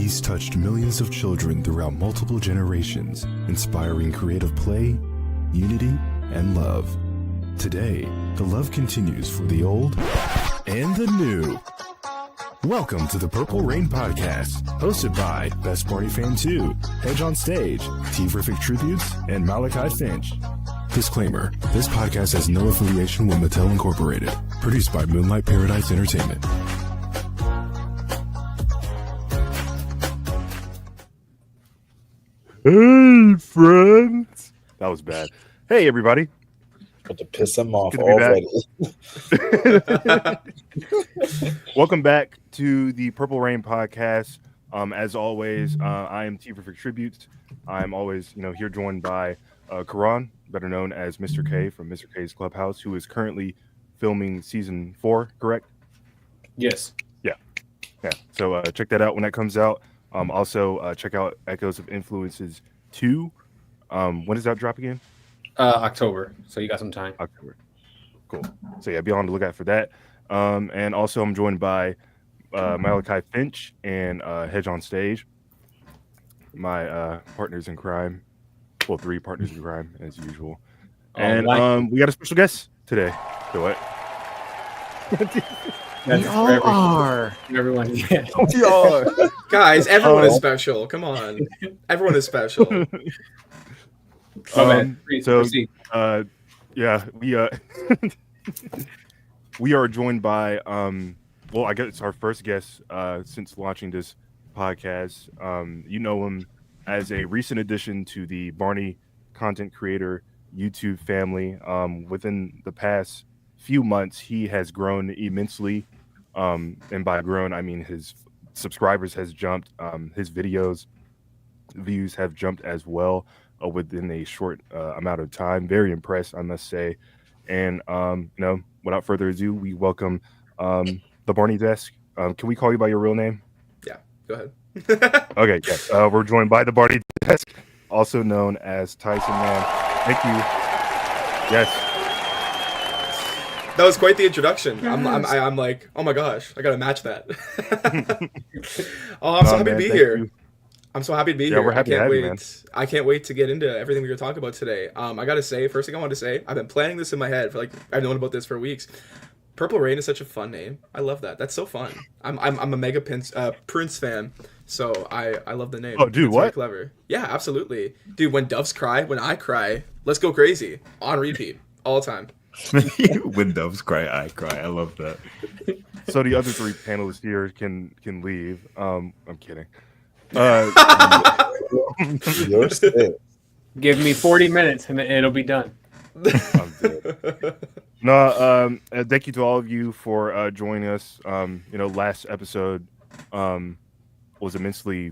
He's touched millions of children throughout multiple generations, inspiring creative play, unity, and love. Today, the love continues for the old and the new. Welcome to the Purple Rain Podcast, hosted by Best Barney Fan 2, Hedge on Stage, Terrific Tributes, and Malakai Finch. Disclaimer, this podcast has no affiliation with Mattel Incorporated. Produced by Moonlight Paradise Entertainment. Hey, friends. That was bad. Hey, everybody. But to piss them off already. Welcome back to the Purple Rain Podcast. As always, I am Terrific Tributes. I'm always, here joined by Karan, better known as Mr. K from Mr. K's Clubhouse, who is currently filming season 4, correct? Yes. Yeah. So check that out when that comes out. Also, check out Echoes of Influences 2. When does that drop again? October. So you got some time. October. Cool. So yeah, be on the lookout for that. And also, I'm joined by Malakai Finch and Hedge on Stage. My partners in crime. Well, 3 partners in crime as usual. And we got a special guest today. So what? We all are. Everyone, yeah. We are. Guys, everyone is special. Come on. Everyone is special. Yeah, we are joined by well, I guess it's our first guest since launching this podcast. You know him as a recent addition to the Barney content creator YouTube family. Within the past few months, he has grown immensely, and by grown I mean his subscribers has jumped, his videos views have jumped as well within a short amount of time. Very impressed, I must say. And without further ado, we welcome the Barney Desk. Can we call you by your real name? Yeah, go ahead. Okay, yes. We're joined by the Barney Desk, also known as Tyson Man. Thank you. Yes. That was quite the introduction. I'm like, oh my gosh, I gotta match that. Oh, I'm so happy to be here. You. I'm so happy to be here. We're happy to have you, man. I can't wait to get into everything we're gonna talk about today. I gotta say, first thing I want to say, I've been planning this in my head for I've known about this for weeks. Purple Rain is such a fun name. I love that. That's so fun. I'm a mega Prince fan, so I love the name. Oh, dude, it's what? Very clever. Yeah, absolutely, dude. When doves cry, when I cry, let's go crazy on repeat all the time. When doves cry, I cry. I love that. So the other 3 panelists here can leave. I'm kidding. Give me 40 minutes and it'll be done. I'm dead. No, thank you to all of you for joining us. Last episode was immensely,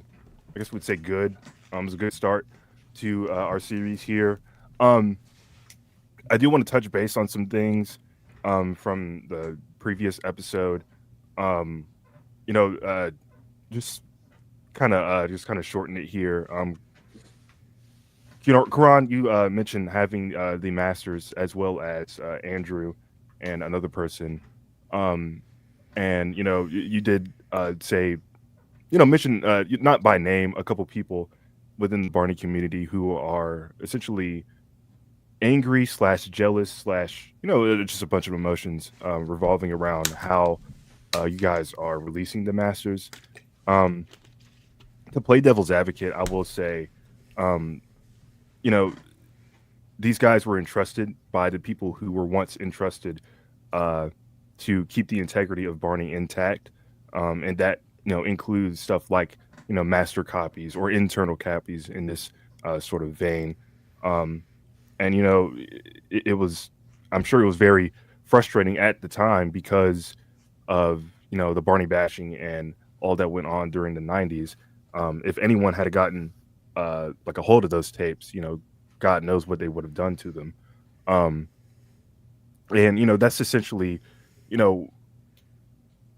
I guess we'd say good. It was a good start to our series here. I do want to touch base on some things from the previous episode. Just kind of shorten it here. Karan, you mentioned having the Masters as well as Andrew and another person, and you did say, mention not by name a couple people within the Barney community who are essentially angry / jealous / just a bunch of emotions revolving around how you guys are releasing the Masters. To play devil's advocate, I will say, these guys were entrusted by the people who were once entrusted to keep the integrity of Barney intact, and that includes stuff like master copies or internal copies in this sort of vein. And it was, I'm sure it was very frustrating at the time because of the Barney bashing and all that went on during the 90s. If anyone had gotten a hold of those tapes, God knows what they would have done to them. And that's essentially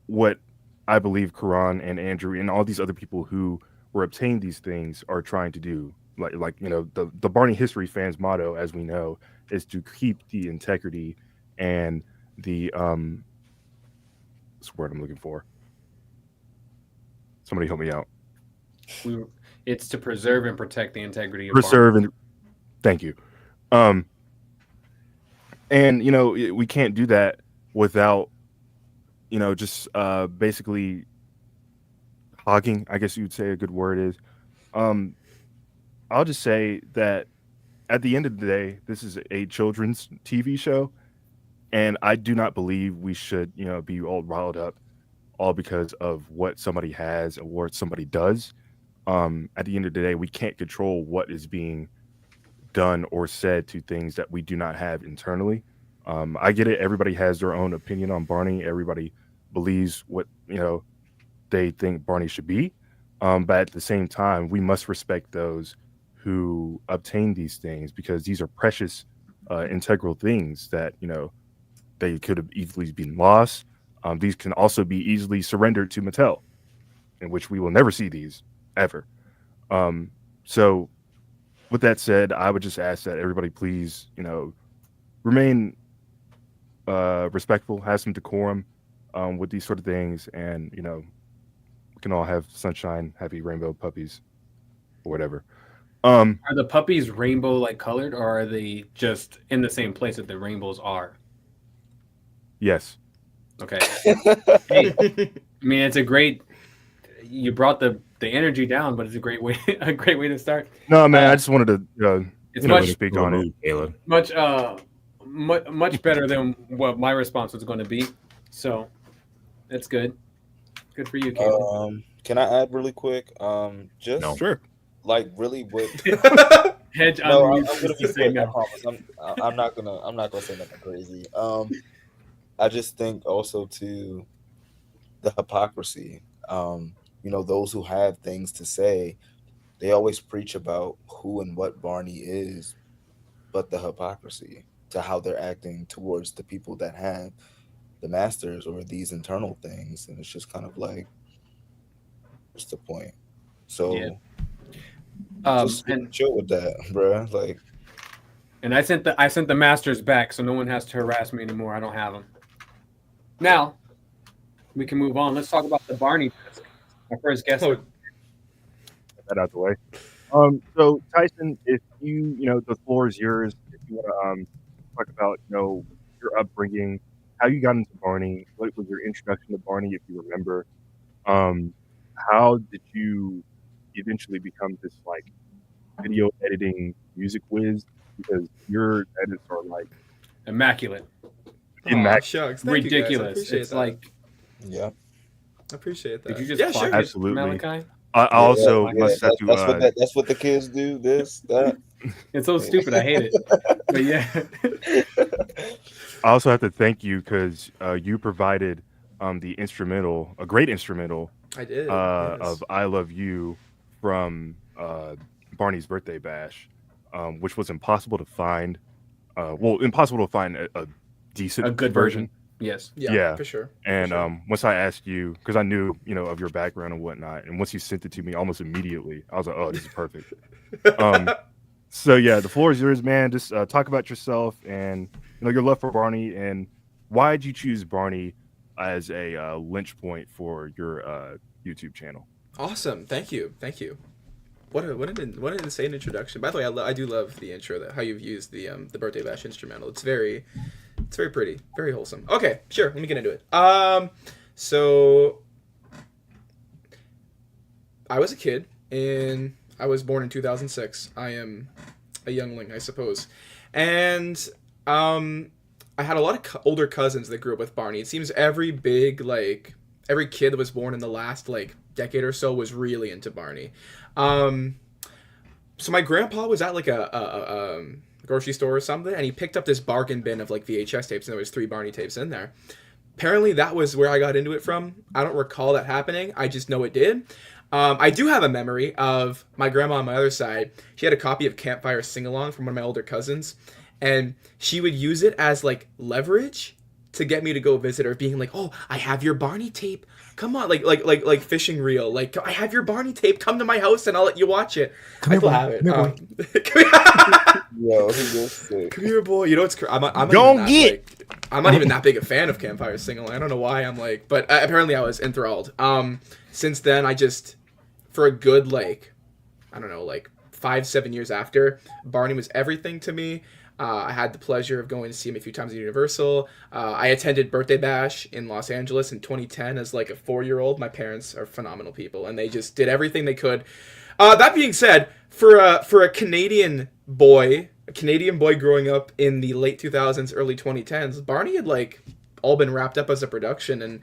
what I believe Karan and Andrew and all these other people who were obtained these things are trying to do. The Barney history fans motto, as we know, is to keep the integrity and the what's the word I'm looking for? Somebody help me out. It's to preserve and protect the integrity of Preserve and thank you. And we can't do that without just basically hogging, I guess you'd say a good word is. I'll just say that at the end of the day, this is a children's TV show, and I do not believe we should, be all riled up all because of what somebody has or what somebody does. At the end of the day, we can't control what is being done or said to things that we do not have internally. I get it. Everybody has their own opinion on Barney. Everybody believes what they think Barney should be. But at the same time, we must respect those who obtain these things because these are precious, integral things that they could have easily been lost. These can also be easily surrendered to Mattel, in which we will never see these ever. So, with that said, I would just ask that everybody please, remain respectful, have some decorum with these sort of things, and we can all have sunshine, happy rainbow puppies, or whatever. Are the puppies rainbow like colored, or are they just in the same place that the rainbows are? Yes. Okay. Hey, I mean, it's a great. You brought the energy down, but it's a great way to start. No, man, I just wanted to it's much speak on it. Caleb. Much better than what my response was going to be. So that's good. Good for you, Caleb. Can I add really quick? Just No. Sure. like really with Hedge. no, I'm I'm gonna be saying quick. I no. promise. I'm not gonna say nothing crazy. I just think also to the hypocrisy. Those who have things to say, they always preach about who and what Barney is, but the hypocrisy to how they're acting towards the people that have the masters or these internal things, and it's just kind of like, what's the point? So Yeah. just And chill with that, bro. Like, I sent the masters back, so no one has to harass me anymore. I don't have them. Now we can move on. Let's talk about the Barney disc. Our first guest. Oh. Get that out the way. So Tyson, if the floor is yours. If you want to talk about your upbringing, how you got into Barney, what was your introduction to Barney, if you remember, how did you eventually become this like video editing music whiz? Because your edits are like Immaculate. Aw, shucks. Thank you, guys. I Ridiculous. appreciate It's that. like, yeah, I appreciate that. did you just yeah, clock sure. it, Absolutely. Malachi? I also must have to. that's what the kids do. This, that. It's so stupid. I hate it. But yeah. I also have to thank you because you provided the instrumental, a great instrumental I did. Yes. of "I Love You" from Barney's Birthday Bash, which was impossible to find. Impossible to find a decent A good version. Yes. Yeah, for sure. And once I asked you, because I knew of your background and whatnot, and once you sent it to me almost immediately, I was like, "Oh, this is perfect." So yeah, the floor is yours, man. Just talk about yourself and your love for Barney, and why did you choose Barney as a lynch point for your YouTube channel? Awesome. Thank you. What an insane introduction. By the way, I do love the intro, how you've used the Birthday Bash instrumental. It's very pretty, very wholesome. Okay, sure. Let me get into it. So I was a kid I was born in 2006. I am a youngling, I suppose, and I had a lot of older cousins that grew up with Barney. It seems every kid that was born in the last decade or so was really into Barney. So my grandpa was at a grocery store or something, and he picked up this bargain bin of VHS tapes, and there was 3 Barney tapes in there. Apparently that was where I got into it from. I don't recall that happening. I just know it did. I do have a memory of my grandma on my other side. She had a copy of Campfire Sing-Along from one of my older cousins, and she would use it as leverage to get me to go visit her, being like, "Oh, I have your Barney tape. Come on," like fishing reel. "I have your Barney tape. Come to my house and I'll let you watch it." I still have it. Yo, he was sick. Come here, boy. You know what's I'm not even that big a fan of Campfire Sing-Along. I don't know why but apparently I was enthralled. Since then, I just for a good, like, I don't know, like 5-7 years after, Barney was everything to me. I had the pleasure of going to see him a few times at Universal. I attended Birthday Bash in Los Angeles in 2010 as like a 4-year-old. My parents are phenomenal people, and they just did everything they could. That being said, for a Canadian boy growing up in the late 2000s, early 2010s, Barney had like all been wrapped up as a production, and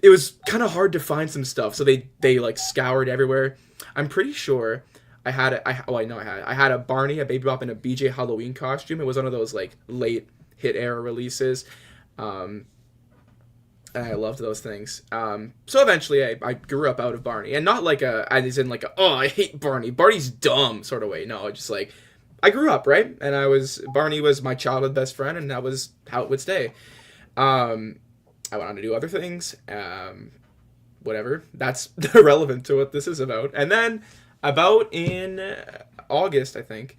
it was kind of hard to find some stuff. So they like scoured everywhere. I'm pretty sure I had a Barney, a Baby Bop, and a BJ Halloween costume. It was one of those like late hit era releases. And I loved those things. So eventually I grew up out of Barney, and not like as in like oh, I hate Barney. Barney's dumb sort of way. No, just like I grew up, right? And Barney was my childhood best friend, and that was how it would stay. I went on to do other things. Whatever. That's irrelevant to what this is about. And then about in August, I think,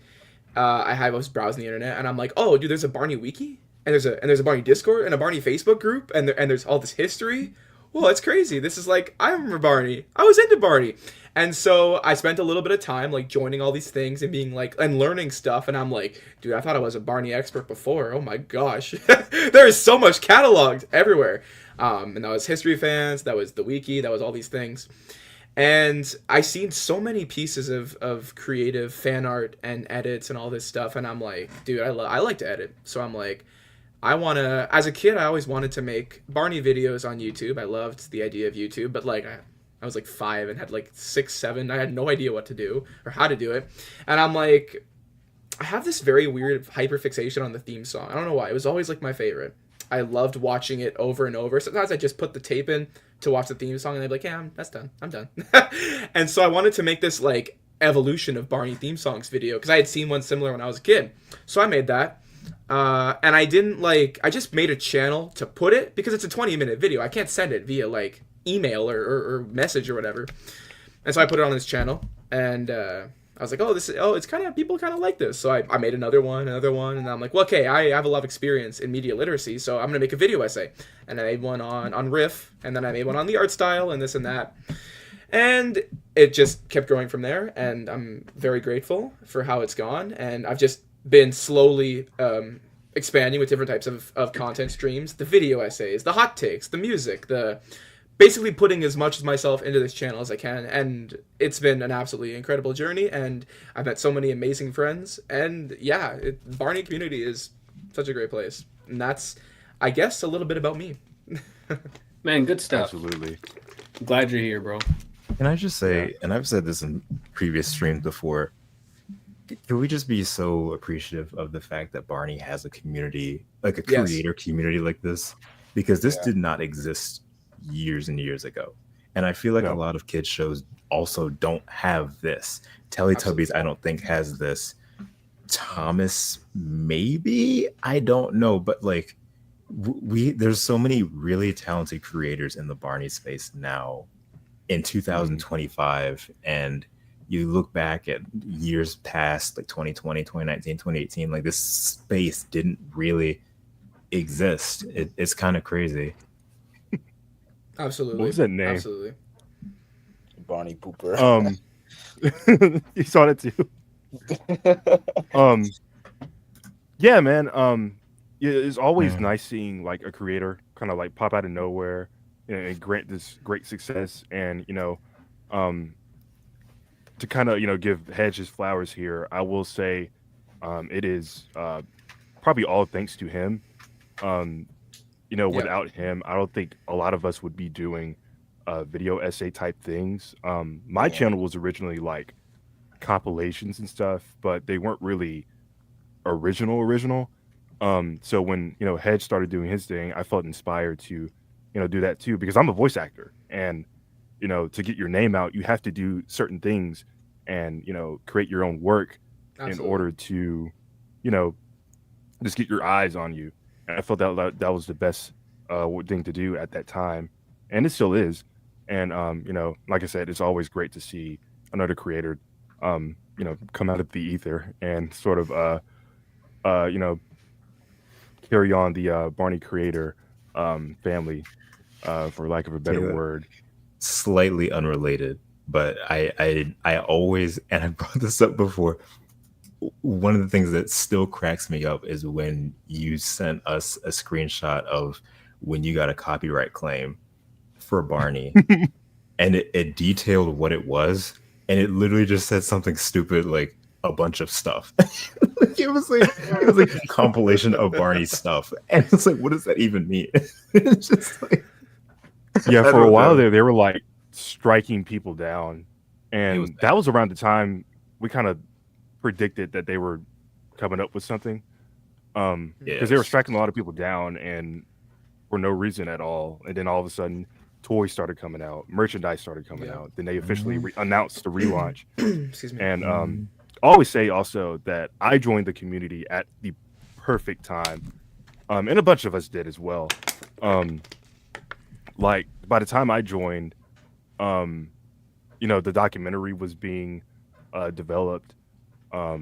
I was browsing the internet, and I'm like, oh, dude, there's a Barney wiki, and there's a Barney Discord and a Barney Facebook group, and there's all this history. Well, it's crazy. This is like, I remember Barney. I was into Barney. And so I spent a little bit of time like joining all these things and being like, and learning stuff. And I'm like, dude, I thought I was a Barney expert before. Oh my gosh. There is so much cataloged everywhere. And that was History Fans. That was the wiki. That was all these things. And I seen so many pieces of creative fan art and edits and all this stuff. And I'm like, dude, I like to edit. So I'm like, as a kid, I always wanted to make Barney videos on YouTube. I loved the idea of YouTube, but like I was like 5 and had like 6, 7. I had no idea what to do or how to do it. And I'm like, I have this very weird hyperfixation on the theme song. I don't know why. It was always like my favorite. I loved watching it over and over. Sometimes I just put the tape in to watch the theme song, and they'd be like, yeah, that's done. I'm done. And so I wanted to make this like evolution of Barney theme songs video, because I had seen one similar when I was a kid. So I made that. And I just made a channel to put it, because it's a 20-minute video. I can't send it via like email or message or whatever. And so I put it on this channel, and I was like, it's kind of, people kind of like this. So I made another one, and I'm like, well, okay, I have a lot of experience in media literacy, so I'm going to make a video essay. And I made one on Riff, and then I made one on the art style and this and that. And it just kept growing from there, and I'm very grateful for how it's gone. And I've just been slowly expanding with different types of content streams, the video essays, the hot takes, the music, basically putting as much of myself into this channel as I can. And it's been an absolutely incredible journey, and I've met so many amazing friends. And yeah, Barney community is such a great place. And that's, I guess, a little bit about me. Man, good stuff. Absolutely. I'm glad you're here, bro. Can I just say, and I've said this in previous streams before, can we just be so appreciative of the fact that Barney has a community, like a creator community like this? Because this did not exist years and years ago. And I feel like a lot of kids shows also don't have this. Teletubbies, I don't think, has this. Thomas, maybe? I don't know. But like, there's so many really talented creators in the Barney space now in 2025. And you look back at years past, like 2020, 2019, 2018, like this space didn't really exist. It's kind of crazy. Absolutely. What was that name? Absolutely. Barney Pooper. You saw that too. Yeah, man. Yeah, it's always nice seeing like a creator kind of like pop out of nowhere and grant this great success. And to kind of give Hedge his flowers here, I will say it is probably all thanks to him. Without him, I don't think a lot of us would be doing video essay type things. My channel was originally like compilations and stuff, but they weren't really original. So when Hedge started doing his thing, I felt inspired to do that too, because I'm a voice actor, and to get your name out, you have to do certain things and create your own work. Absolutely. In order to just get your eyes on you. And I felt that was the best thing to do at that time, and it still is. And like I said, it's always great to see another creator come out of the ether and sort of carry on the Barney creator family, for lack of a better word. Slightly unrelated. but I always, and I brought this up before, one of the things that still cracks me up is when you sent us a screenshot of when you got a copyright claim for Barney, and it detailed what it was, and it literally just said something stupid like a bunch of stuff. it was like a compilation of Barney's stuff, and it's like, what does that even mean? It's just like, yeah, I for a don't while know. there, they were like striking people down, It was and that was around the time we kind of predicted that they were coming up with something, because they were Yes. striking a lot of people down and for no reason at all. And then all of a sudden, toys started coming out, merchandise started coming out. Then they officially announced the relaunch. Excuse me. And I always say also that I joined the community at the perfect time, and a bunch of us did as well. Like by the time I joined, the documentary was being developed. A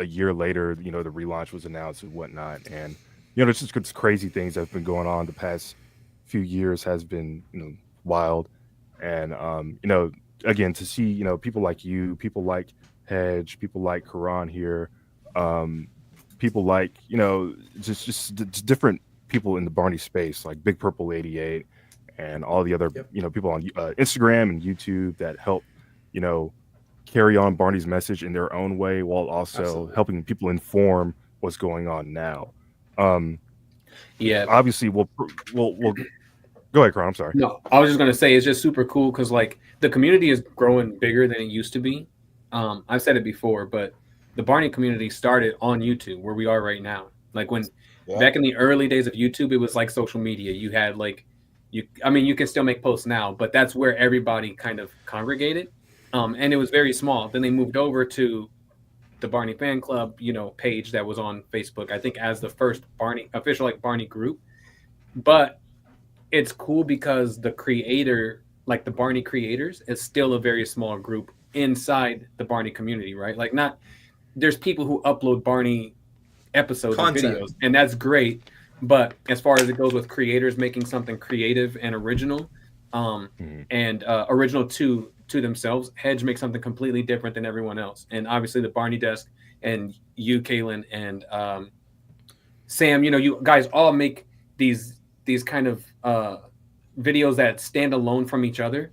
year later, the relaunch was announced and whatnot, and there's just crazy things that have been going on the past few years has been wild, and again to see people like you, people like Hedge, people like Karan here, people like just different people in the Barney space like Big Purple 88 and all the other people on Instagram and YouTube that help carry on Barney's message in their own way while also helping people inform what's going on now. Obviously we'll go ahead, Karan. I'm sorry. No, I was just gonna say it's just super cool because like the community is growing bigger than it used to be. I've said it before, but the Barney community started on YouTube, where we are right now. Like when back in the early days of YouTube, it was like social media. You had like you can still make posts now, but that's where everybody kind of congregated. And it was very small. Then they moved over to the Barney fan club, page that was on Facebook, I think as the first official like Barney group. But it's cool because the creator, like the Barney creators, is still a very small group inside the Barney community, right? Like there's people who upload Barney episodes and videos, and that's great. But as far as it goes with creators making something creative and original, and original to themselves, Hedge makes something completely different than everyone else. And obviously the Barney Desk and you, Kaylin, and Sam, you guys all make these kind of videos that stand alone from each other,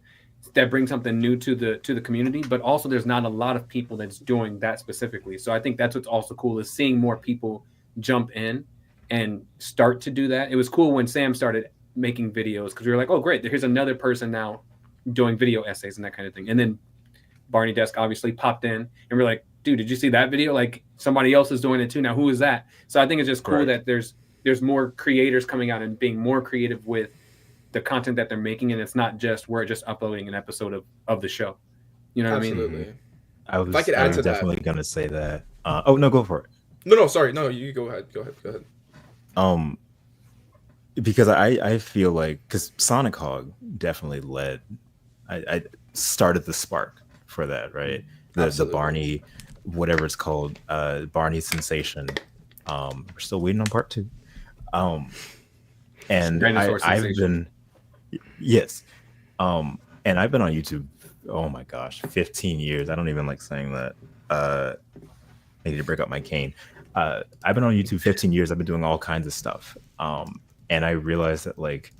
that bring something new to the community. But also there's not a lot of people that's doing that specifically. So I think that's what's also cool, is seeing more people jump in and start to do that. It was cool when Sam started making videos because we were like, oh great, here's another person now doing video essays and that kind of thing. And then Barney Desk obviously popped in and we're like, dude, did you see that video? Like somebody else is doing it too now. Who is that? So I think it's just cool that there's more creators coming out and being more creative with the content that they're making, and it's not just we're just uploading an episode of the show. You know what I mean? Absolutely. If I could add to definitely gonna say that. Oh no, go for it. No, sorry. No, you go ahead. Go ahead. Because I feel like, because Sonic Hog definitely led. I started the spark for that, right? The Barney, whatever it's called, Barney Sensation. We're still waiting on part 2. And I've been, yes. And I've been on YouTube, oh my gosh, 15 years. I don't even like saying that. I need to break up my cane. I've been on YouTube 15 years. I've been doing all kinds of stuff. And I realized that like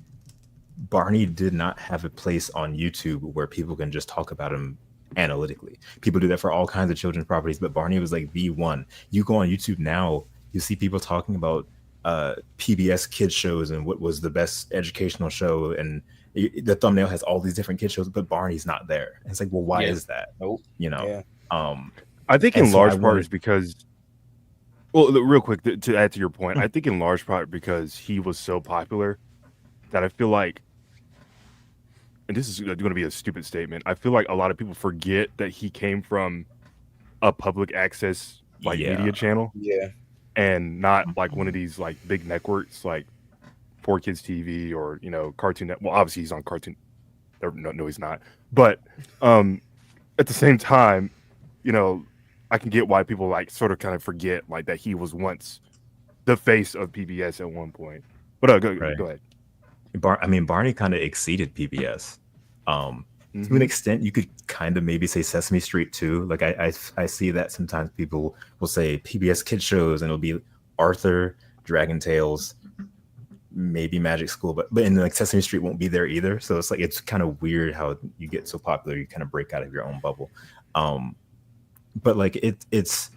Barney did not have a place on YouTube where people can just talk about him analytically. People do that for all kinds of children's properties, but Barney was like the one. You go on YouTube now, you see people talking about PBS kids shows and what was the best educational show, and the thumbnail has all these different kids shows, but Barney's not there. And it's like, well, why is that? Nope. I think in large part is because, well, real quick to add to your point, I think in large part because he was so popular that I feel like, and this is going to be a stupid statement, I feel like a lot of people forget that he came from a public access media channel. Yeah. And not like one of these like big networks like 4Kids TV or Cartoon Network. Well, obviously he's on Cartoon. No, he's not. But at the same time, I can get why people like sort of kind of forget like that he was once the face of PBS at one point. But go ahead. Barney kind of exceeded PBS. To an extent, you could kind of maybe say Sesame Street too. Like I see that sometimes people will say PBS Kids shows, and it'll be Arthur, Dragon Tales, maybe Magic School, but in like Sesame Street won't be there either. So it's like it's kind of weird how you get so popular, you kind of break out of your own bubble. But like it's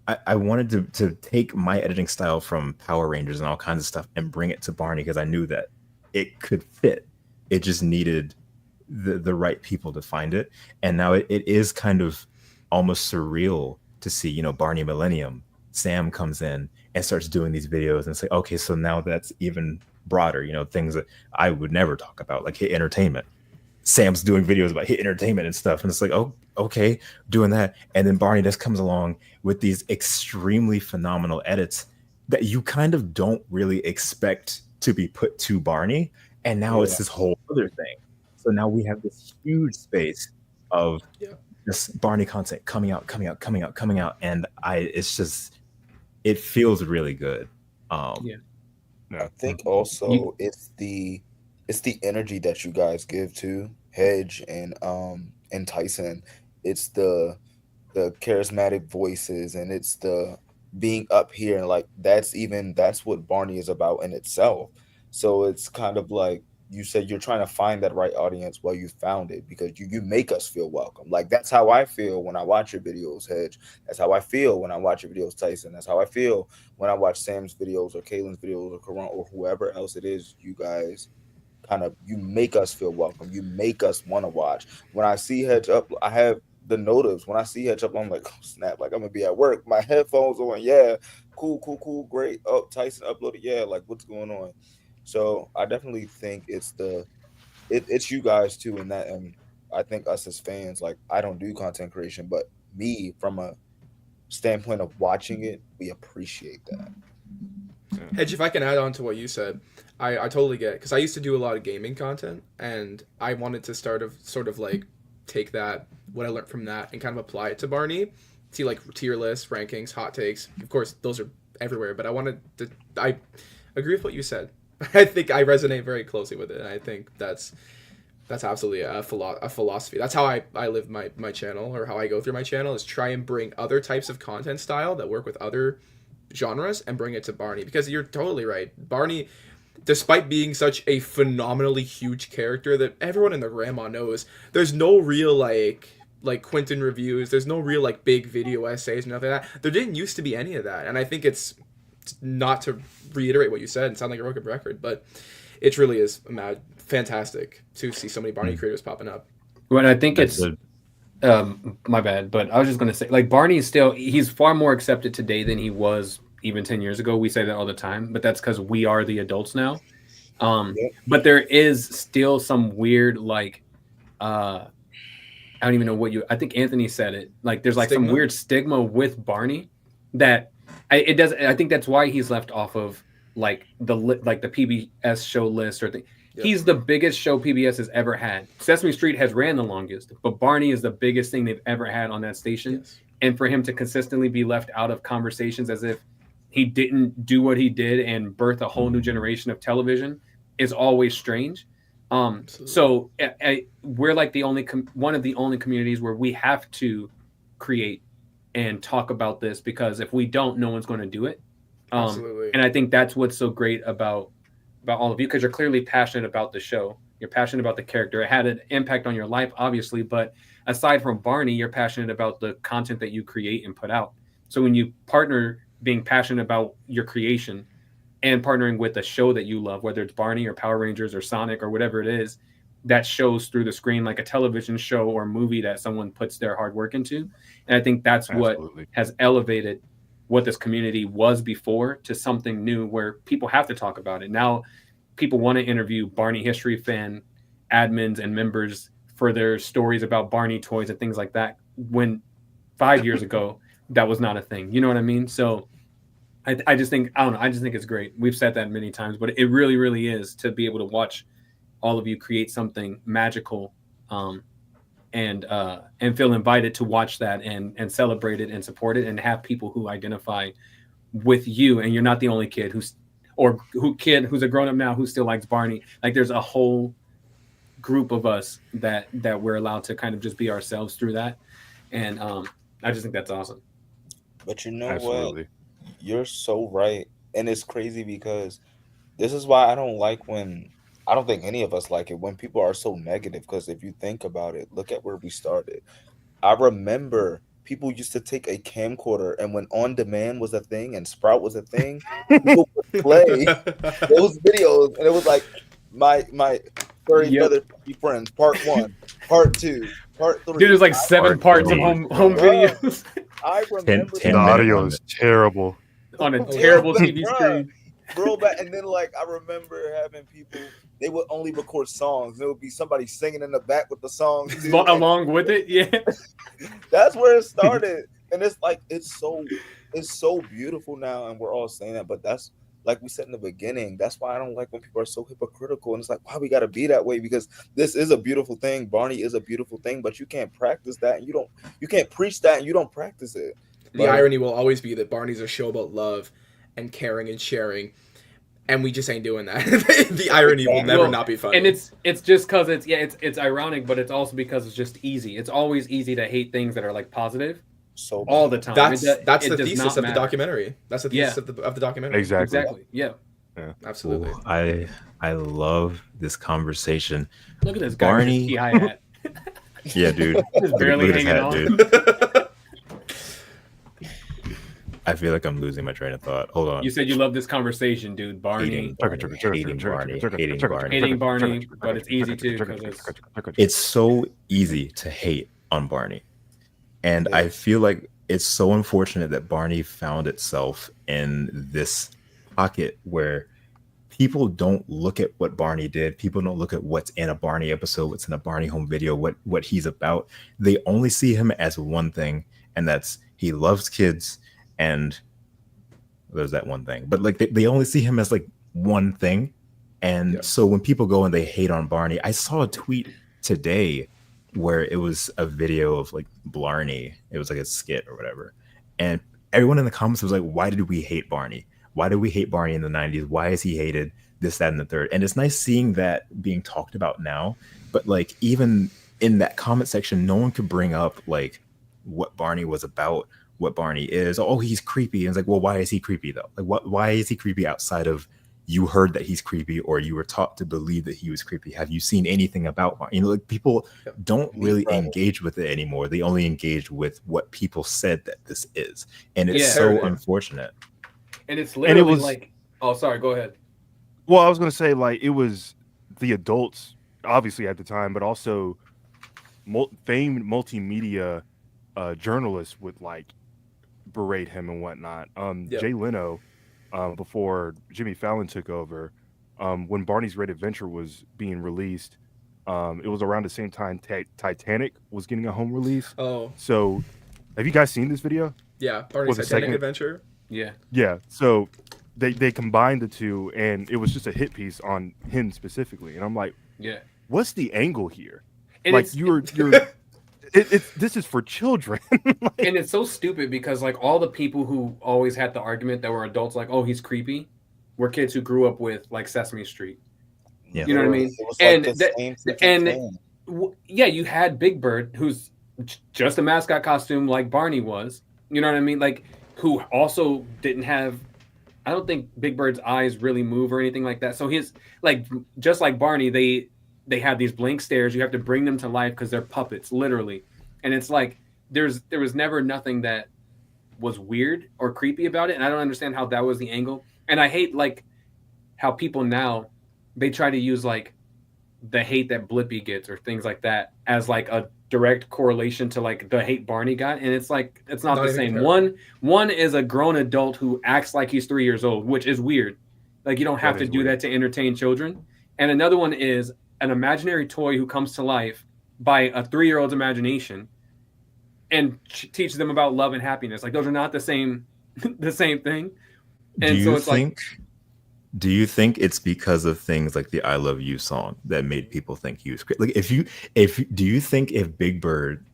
I wanted to take my editing style from Power Rangers and all kinds of stuff and bring it to Barney because I knew that it could fit. It just needed the right people to find it. And now it is kind of almost surreal to see, you know, Barney Millennium, Sam comes in and starts doing these videos and say, okay, so now that's even broader, you know, things that I would never talk about, like hit entertainment. Sam's doing videos about hit entertainment and stuff. And it's like, oh, okay, doing that. And then Barney just comes along with these extremely phenomenal edits that you kind of don't really expect to be put to Barney. And now it's this whole other thing. So now we have this huge space of this Barney content coming out. And it's just, it feels really good. I think also it's the energy that you guys give to Hedge and Tyson. It's the charismatic voices, and it's the being up here, and like that's what Barney is about in itself. So it's kind of like you said, you're trying to find that right audience. Well, you found it because you make us feel welcome. Like that's how I feel when I watch your videos, Hedge. That's how I feel when I watch your videos, Tyson. That's how I feel when I watch Sam's videos or Kaylin's videos or Karan or whoever else it is. You guys you make us feel welcome. You make us want to watch. When I see Hedge up, I have the notice. When I see Hedge up, I'm like, oh, snap, like I'm gonna be at work. My headphones on, cool, great. Oh, Tyson uploaded, like what's going on? So I definitely think it's you guys too in that, and I think us as fans, like I don't do content creation, but me from a standpoint of watching it, we appreciate that. Hedge, if I can add on to what you said, I totally get it, because I used to do a lot of gaming content, and I wanted to sort of like take that, what I learned from that, and kind of apply it to Barney, see like tier lists, rankings, hot takes. Of course, those are everywhere, but I agree with what you said. I think I resonate very closely with it, and I think that's absolutely a philosophy. That's how I live my channel, or how I go through my channel, is try and bring other types of content style that work with other genres and bring it to Barney, because you're totally right. Barney, despite being such a phenomenally huge character that everyone in the grandma knows, there's no real like Quentin reviews, there's no real like big video essays, nothing like that. There didn't used to be any of that, and I think it's, not to reiterate what you said and sound like a broken record, but it really is fantastic to see so many Barney creators popping up. Well, I think it's my bad, but I was just going to say, like, Barney is he's far more accepted today than he was even 10 years ago. We say that all the time, but that's because we are the adults now. But there is still some weird, like, I don't even know I think Anthony said it. Like, there's like some weird stigma with Barney that I think that's why he's left off of like the PBS show list or thing. Yep. He's the biggest show PBS has ever had. Sesame Street has ran the longest, but Barney is the biggest thing they've ever had on that station. Yes. And for him to consistently be left out of conversations as if he didn't do what he did and birth a whole new generation of television is always strange. So we're like one of the only communities where we have to create and talk about this, because if we don't, no one's going to do it. Absolutely. And I think that's what's so great about all of you, because you're clearly passionate about the show. You're passionate about the character. It had an impact on your life, obviously, but aside from Barney, you're passionate about the content that you create and put out. So when you partner being passionate about your creation and partnering with a show that you love, whether it's Barney or Power Rangers or Sonic or whatever it is, that shows through the screen like a television show or movie that someone puts their hard work into. And I think that's what has elevated what this community was before to something new where people have to talk about it. Now people want to interview Barney history fan admins and members for their stories about Barney toys and things like that, when 5 years ago, that was not a thing. You know what I mean? So I just think, I don't know, I just think it's great. We've said that many times, but it really, really is to be able to watch all of you create something magical and feel invited to watch that and celebrate it and support it and have people who identify with you. And you're not the only kid who's a grown up now who still likes Barney. Like there's a whole group of us that we're allowed to kind of just be ourselves through that, and I just think that's awesome. But you know Absolutely. what? You're so right, and it's crazy because this is why I don't like when I don't think any of us like it when people are so negative. Because if you think about it, look at where we started. I remember people used to take a camcorder, and when on demand was a thing and Sprout was a thing, people would play those videos, and it was like my furry feather friends, part 1, part 2, part 3. Dude, there's like 7 parts of home videos. I remember the audio is terrible on a terrible TV screen. Bro, and then like I remember having people, they would only record songs. There would be somebody singing in the back with the songs too, along with it. Yeah, that's where it started, and it's like it's so beautiful now, and we're all saying that. But that's like we said in the beginning. That's why I don't like when people are so hypocritical, and it's like, why we got to be that way? Because this is a beautiful thing. Barney is a beautiful thing, but you can't practice that, and you can't preach that, and you don't practice it. The irony will always be that Barney's a show about love and caring and sharing, and we just ain't doing that. The irony will never not be funny. And it's just because it's ironic, but it's also because it's just easy. It's always easy to hate things that are like positive. So all the time. That's the thesis of the documentary. That's the thesis of the documentary. Exactly. Yeah. Absolutely. Ooh, I love this conversation. Look at this guy Barney. with his hat. Yeah, dude. Just barely Look at his hanging hat, on. dude. I feel like I'm losing my train of thought. Hold on. You said you love this conversation, dude. Barney. Hating Barney, but it's easy too because it's so easy to hate on Barney. And I feel like it's so unfortunate that Barney found itself in this pocket where people don't look at what Barney did. People don't look at what's in a Barney episode, what's in a Barney home video, what he's about. They only see him as one thing, and that's he loves kids. And there's that one thing, but like they only see him as like one thing. And so when people go and they hate on Barney, I saw a tweet today where it was a video of like Blarney. It was like a skit or whatever. And everyone in the comments was like, why did we hate Barney? Why did we hate Barney in the 90s? Why is he hated? This, that, and the third. And it's nice seeing that being talked about now. But like even in that comment section, no one could bring up like what Barney was about, what Barney is. Oh, he's creepy. And it's like, well, why is he creepy though? Like why is he creepy outside of you heard that he's creepy or you were taught to believe that he was creepy? Have you seen anything about Barney? You know, like people don't really engage with it anymore. They only engage with what people said that this is. And it's so unfortunate. And it's literally like, oh, sorry, go ahead. Well, I was going to say like it was the adults obviously at the time, but also famed multimedia journalists would like berate him and whatnot. Jay Leno, before Jimmy Fallon took over, when Barney's Great Adventure was being released, it was around the same time Titanic was getting a home release. Oh, so have you guys seen this video? Yeah, Barney's Titanic Adventure. Yeah. So they combined the two, and it was just a hit piece on him specifically. And I'm like, what's the angle here? And like you're. This is for children. And it's so stupid because like all the people who always had the argument that were adults like, oh, he's creepy, were kids who grew up with like Sesame Street. You know what I mean? You had Big Bird, who's just a mascot costume like Barney was. You know what I mean? Like who also didn't have. I don't think Big Bird's eyes really move or anything like that. So he's like just like Barney, they have these blank stares. You have to bring them to life because they're puppets, literally. And it's like there was never nothing that was weird or creepy about it. And I don't understand how that was the angle. And I hate like how people now they try to use like the hate that Blippi gets or things like that as like a direct correlation to like the hate Barney got. And it's like it's not the same. One is a grown adult who acts like he's 3 years old, which is weird. Like you don't have to do that to entertain children. And another one is an imaginary toy who comes to life by a 3-year-old's imagination and teaches them about love and happiness. Like those are not the same thing. And do you think it's because of things like the I Love You song that made people think he was crazy? Like do you think if Big Bird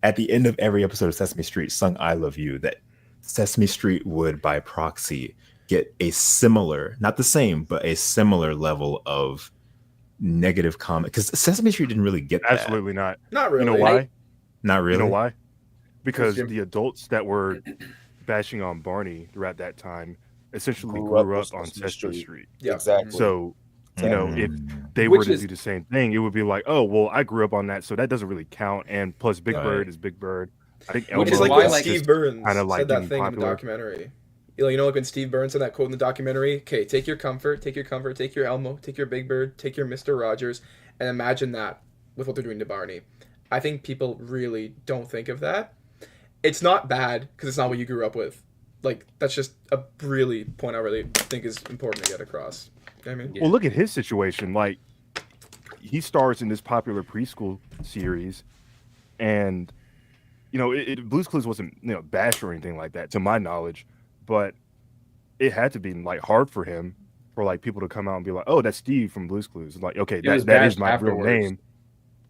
at the end of every episode of Sesame Street sung I Love You, that Sesame Street would by proxy get a similar, not the same, but a similar level of negative comment because Sesame Street didn't really get that. Absolutely not. Not really. You know why? Not really. You know why? Because the adults that were bashing on Barney throughout that time essentially grew up on Sesame Street. Yeah, exactly. So, you know, if they were to do the same thing, it would be like, oh, well, I grew up on that, so that doesn't really count. And plus, Big Bird is Big Bird. I think which is like when Steve Burns said that thing in the documentary. You know, like when Steve Burns said that quote in the documentary. Okay, take your comfort, take your Elmo, take your Big Bird, take your Mr. Rogers, and imagine that with what they're doing to Barney. I think people really don't think of that. It's not bad because it's not what you grew up with. Like, that's just a really point I really think is important to get across. You know what I mean? Well, look at his situation. Like, he stars in this popular preschool series, and you know, Blue's Clues wasn't, you know, bashed or anything like that, to my knowledge, but it had to be like hard for him for like people to come out and be like, "Oh, that's Steve from Blue's Clues." Like, okay, that is my real name.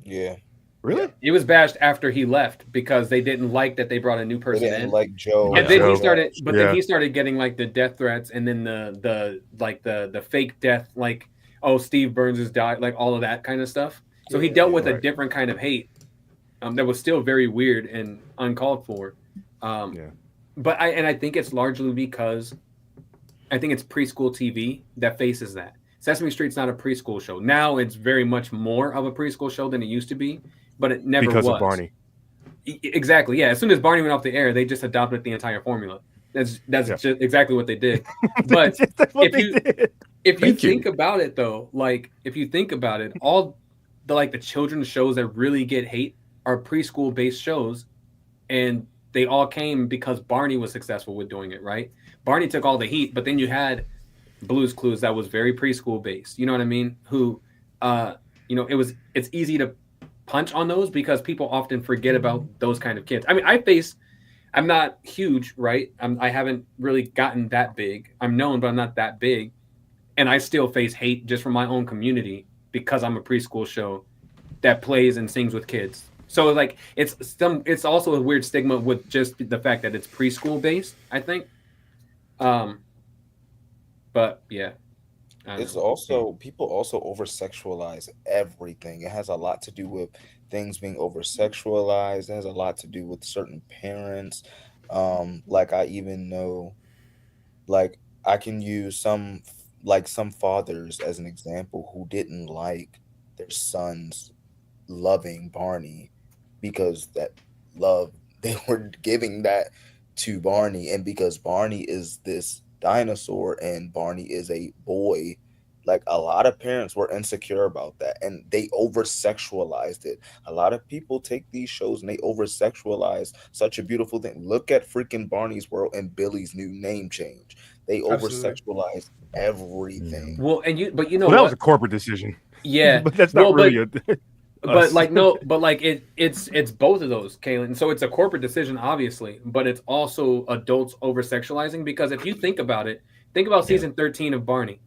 Yeah. Really? Yeah. It was bashed after he left because they didn't like that they brought a new person in. Like Joe. And then he started, but then he started getting like the death threats, and then the fake death, like, oh, Steve Burns has died, like all of that kind of stuff. So he dealt with a different kind of hate that was still very weird and uncalled for. But I think it's largely because I think it's preschool TV that faces that. Sesame Street's not a preschool show. Now it's very much more of a preschool show than it used to be, but it never was. Because of Barney. Exactly, yeah. As soon as Barney went off the air, they just adopted the entire formula. That's just exactly what they did. But if you think about it, though, like if you think about it, all the children's shows that really get hate are preschool based shows, and they all came because Barney was successful with doing it, right? Barney took all the heat, but then you had Blue's Clues that was very preschool based. You know what I mean? Who, you know, it's easy to punch on those because people often forget about those kind of kids. I mean, I'm not huge, right? I haven't really gotten that big. I'm known, but I'm not that big, and I still face hate just from my own community because I'm a preschool show that plays and sings with kids. So like it's also a weird stigma with just the fact that it's preschool based, I think. But yeah. It's also people also over sexualize everything. It has a lot to do with things being over sexualized. It has a lot to do with certain parents. Like I even know, like I can use some fathers as an example who didn't like their sons loving Barney because that love they were giving that to Barney, and because Barney is this dinosaur and Barney is a boy, like a lot of parents were insecure about that and they over sexualized it. A lot of people take these shows and they over sexualize such a beautiful thing. Look at freaking Barney's World and Billy's new name change. They over sexualize everything. Well, but you know, that was a corporate decision. Yeah, but that's not really but like it's both of those, Kaylin. So it's a corporate decision, obviously, but it's also adults over sexualizing because if you think about it, think about season 13 of Barney.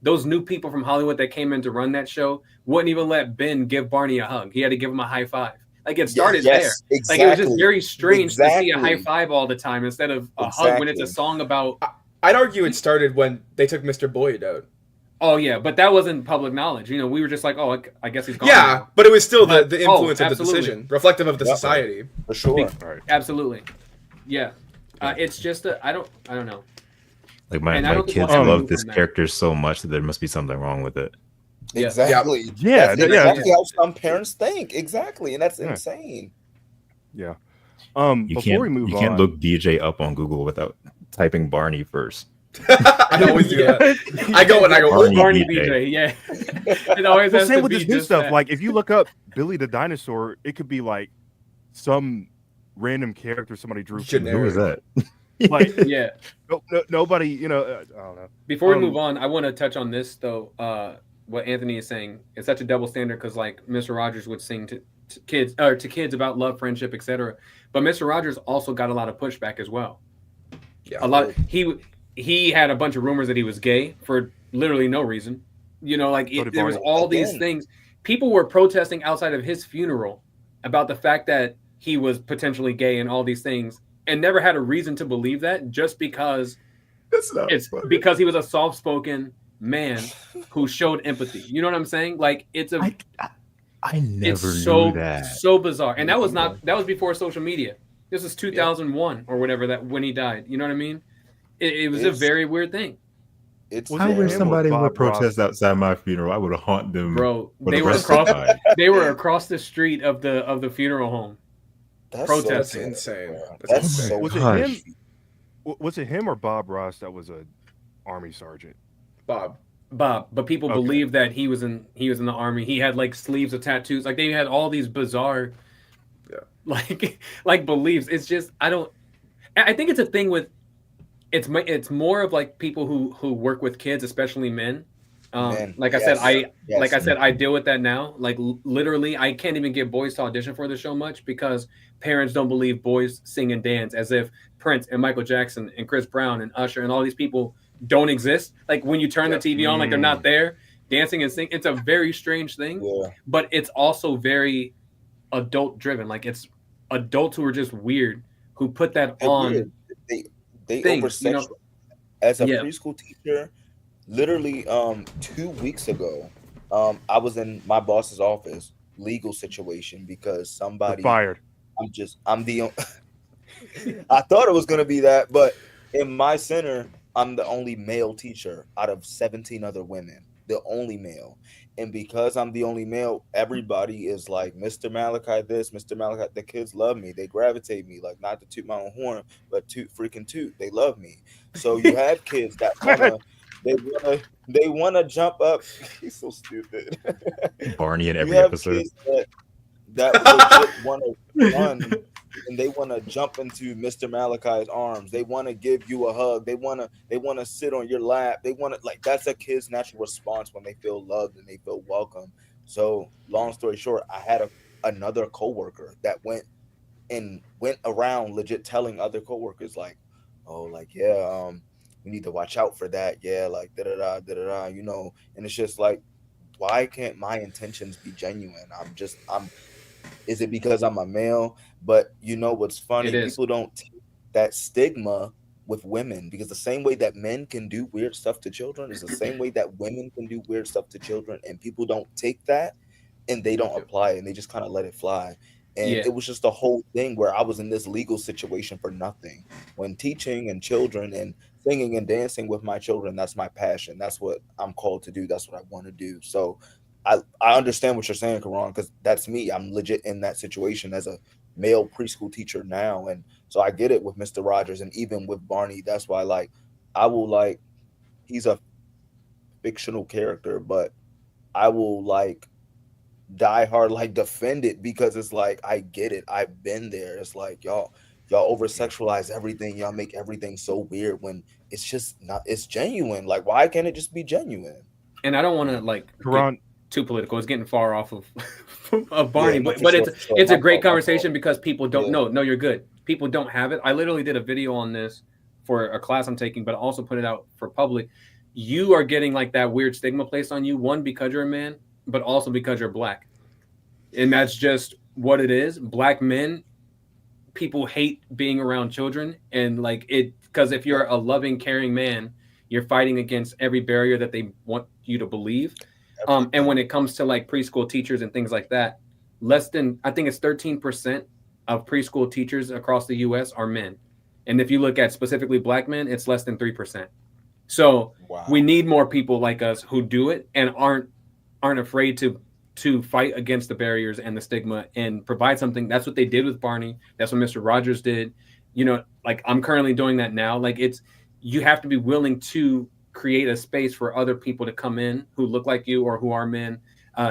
Those new people from Hollywood that came in to run that show wouldn't even let Ben give Barney a hug. He had to give him a high five. Like it started there. Exactly. Like it was just very strange to see a high five all the time instead of a hug when it's a song about. I'd argue it started when they took Mr. Boyd out. Oh yeah, but that wasn't public knowledge. You know, we were just like, oh, I guess he's gone. Yeah, now. but it was still the influence of the decision, reflective of the society. For sure. Absolutely. Yeah. It's just I don't know. Like my kids love this character so much that there must be something wrong with it. Exactly. Yeah. That's exactly how some parents think. Exactly, and that's insane. Yeah. You can't look DJ up on Google without typing Barney first. I always do that. I go Barney DJ. Yeah. It always has same to with be this new just stuff. that. Like if you look up Billy the Dinosaur, it could be like some random character somebody drew. Who is that? Like yeah. Nobody, you know, I don't know. Before we move on, I want to touch on this though. What Anthony is saying is such a double standard because like Mr. Rogers would sing to kids about love, friendship, etc. But Mr. Rogers also got a lot of pushback as well. Yeah. A lot. He had a bunch of rumors that he was gay for literally no reason. You know, like there was all these things. People were protesting outside of his funeral about the fact that he was potentially gay and all these things, and never had a reason to believe that just because because he was a soft-spoken man who showed empathy. You know what I'm saying? Like I never it's knew that. so bizarre. And that was before social media. This was 2001 or whatever that when he died. You know what I mean? It was a very weird thing. I wish somebody would protest outside my funeral. I would haunt them. Bro, they were across the street of the funeral home. That's insane. That's insane. Was it him or Bob Ross that was a Army sergeant? Bob, but people believe that he was in the Army. He had like sleeves of tattoos. Like they had all these bizarre, like beliefs. It's just I think it's a thing with. It's more of like people who work with kids, especially men. Like I said, I deal with that now. Like literally, I can't even get boys to audition for the show much because parents don't believe boys sing and dance, as if Prince and Michael Jackson and Chris Brown and Usher and all these people don't exist. Like when you turn the TV on, like they're not there dancing and singing. It's a very strange thing, but it's also very adult driven. Like it's adults who are just weird who put that on. They oversexualize. As a preschool teacher, literally 2 weeks ago, I was in my boss's office, legal situation because somebody fired. I'm the I thought it was gonna be that, but in my center, I'm the only male teacher out of 17 other women, the only male. And because I'm the only male, everybody is like, Mr. Malakai this, Mr. Malakai. The kids love me. They gravitate me, like not to toot my own horn, but toot. They love me. So you have kids that wanna jump up. He's so stupid. Barney in every episode. That legit want to run and they want to jump into Mr. Malakai's arms. They want to give you a hug. They want to sit on your lap. They want to, like, that's a kid's natural response when they feel loved and they feel welcome. So long story short, I had another coworker that went around legit telling other coworkers like, oh, like, yeah, we need to watch out for that. Yeah, like da-da-da, you know. And it's just like, why can't my intentions be genuine? Is it because I'm a male? But you know what's funny? People don't take that stigma with women, because the same way that men can do weird stuff to children is the same way that women can do weird stuff to children, and people don't take that and they don't apply it and they just kind of let it fly. And it was just a whole thing where I was in this legal situation for nothing. When teaching and children and singing and dancing with my children, that's my passion. That's what I'm called to do. That's what I want to do. So I understand what you're saying, Karan, because that's me. I'm legit in that situation as a male preschool teacher now. And so I get it with Mr. Rogers and even with Barney. That's why, like, he's a fictional character, but I will, like, die hard, like, defend it, because it's like, I get it. I've been there. It's like, y'all over sexualize everything. Y'all make everything so weird when it's just not, it's genuine. Like, why can't it just be genuine? And I don't want to, like, Karan, too political. It's getting far off of Barney, but it's a great conversation because people don't know. No, you're good. People don't have it. I literally did a video on this for a class I'm taking, but I also put it out for public. You are getting like that weird stigma placed on you, one, because you're a man, but also because you're black. And that's just what it is. Black men, people hate being around children, and like it, because if you're a loving, caring man, you're fighting against every barrier that they want you to believe. And when it comes to like preschool teachers and things like that, I think it's 13% of preschool teachers across the US are men. And if you look at specifically black men, it's less than 3%. So we need more people like us who do it and aren't afraid to fight against the barriers and the stigma and provide something. That's what they did with Barney. That's what Mr. Rogers did. You know, like I'm currently doing that now. Like you have to be willing to create a space for other people to come in who look like you or who are men,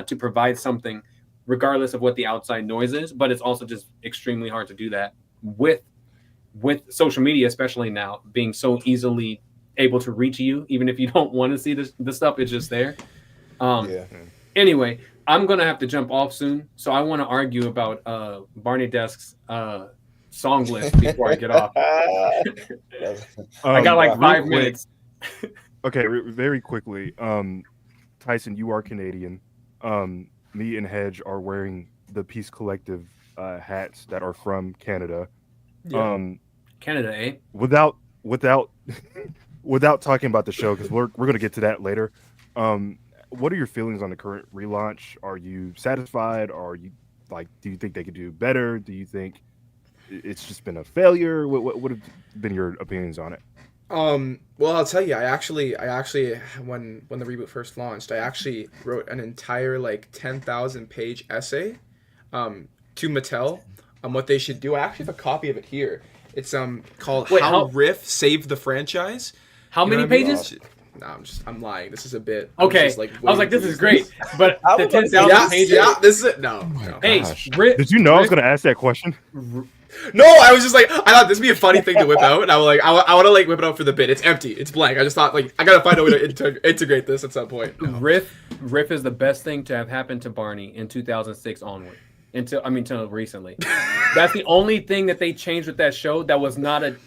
to provide something regardless of what the outside noise is. But it's also just extremely hard to do that with social media, especially now, being so easily able to reach you, even if you don't want to see the stuff, it's just there. Anyway, I'm going to have to jump off soon. So I want to argue about Barney Desk's song list before I get off. I got like 5 minutes. Okay, very quickly. Tyson, you are Canadian. Me and Hedge are wearing the Peace Collective hats that are from Canada. Canada, eh? Without without talking about the show, because we're going to get to that later. What are your feelings on the current relaunch? Are you satisfied? Or are you like, do you think they could do better? Do you think it's just been a failure? What have been your opinions on it? Well, I'll tell you, I actually, when the reboot first launched, I actually wrote an entire like 10,000 page essay, to Mattel on what they should do. I actually have a copy of it here. It's called How Riff Saved the Franchise. How many pages? No, I'm lying. This is a bit. Okay. I was like, this is great, but the 10,000 pages. Yeah, this is it. No. Hey, did you know I was going to ask that question? No, I was just like, I thought this would be a funny thing to whip out, and I was like, I want to like whip it out for the bit. It's empty. It's blank. I just thought like I gotta find a way to integrate this at some point. No. Riff is the best thing to have happened to Barney in 2006 onward. Until recently. That's the only thing that they changed with that show. That was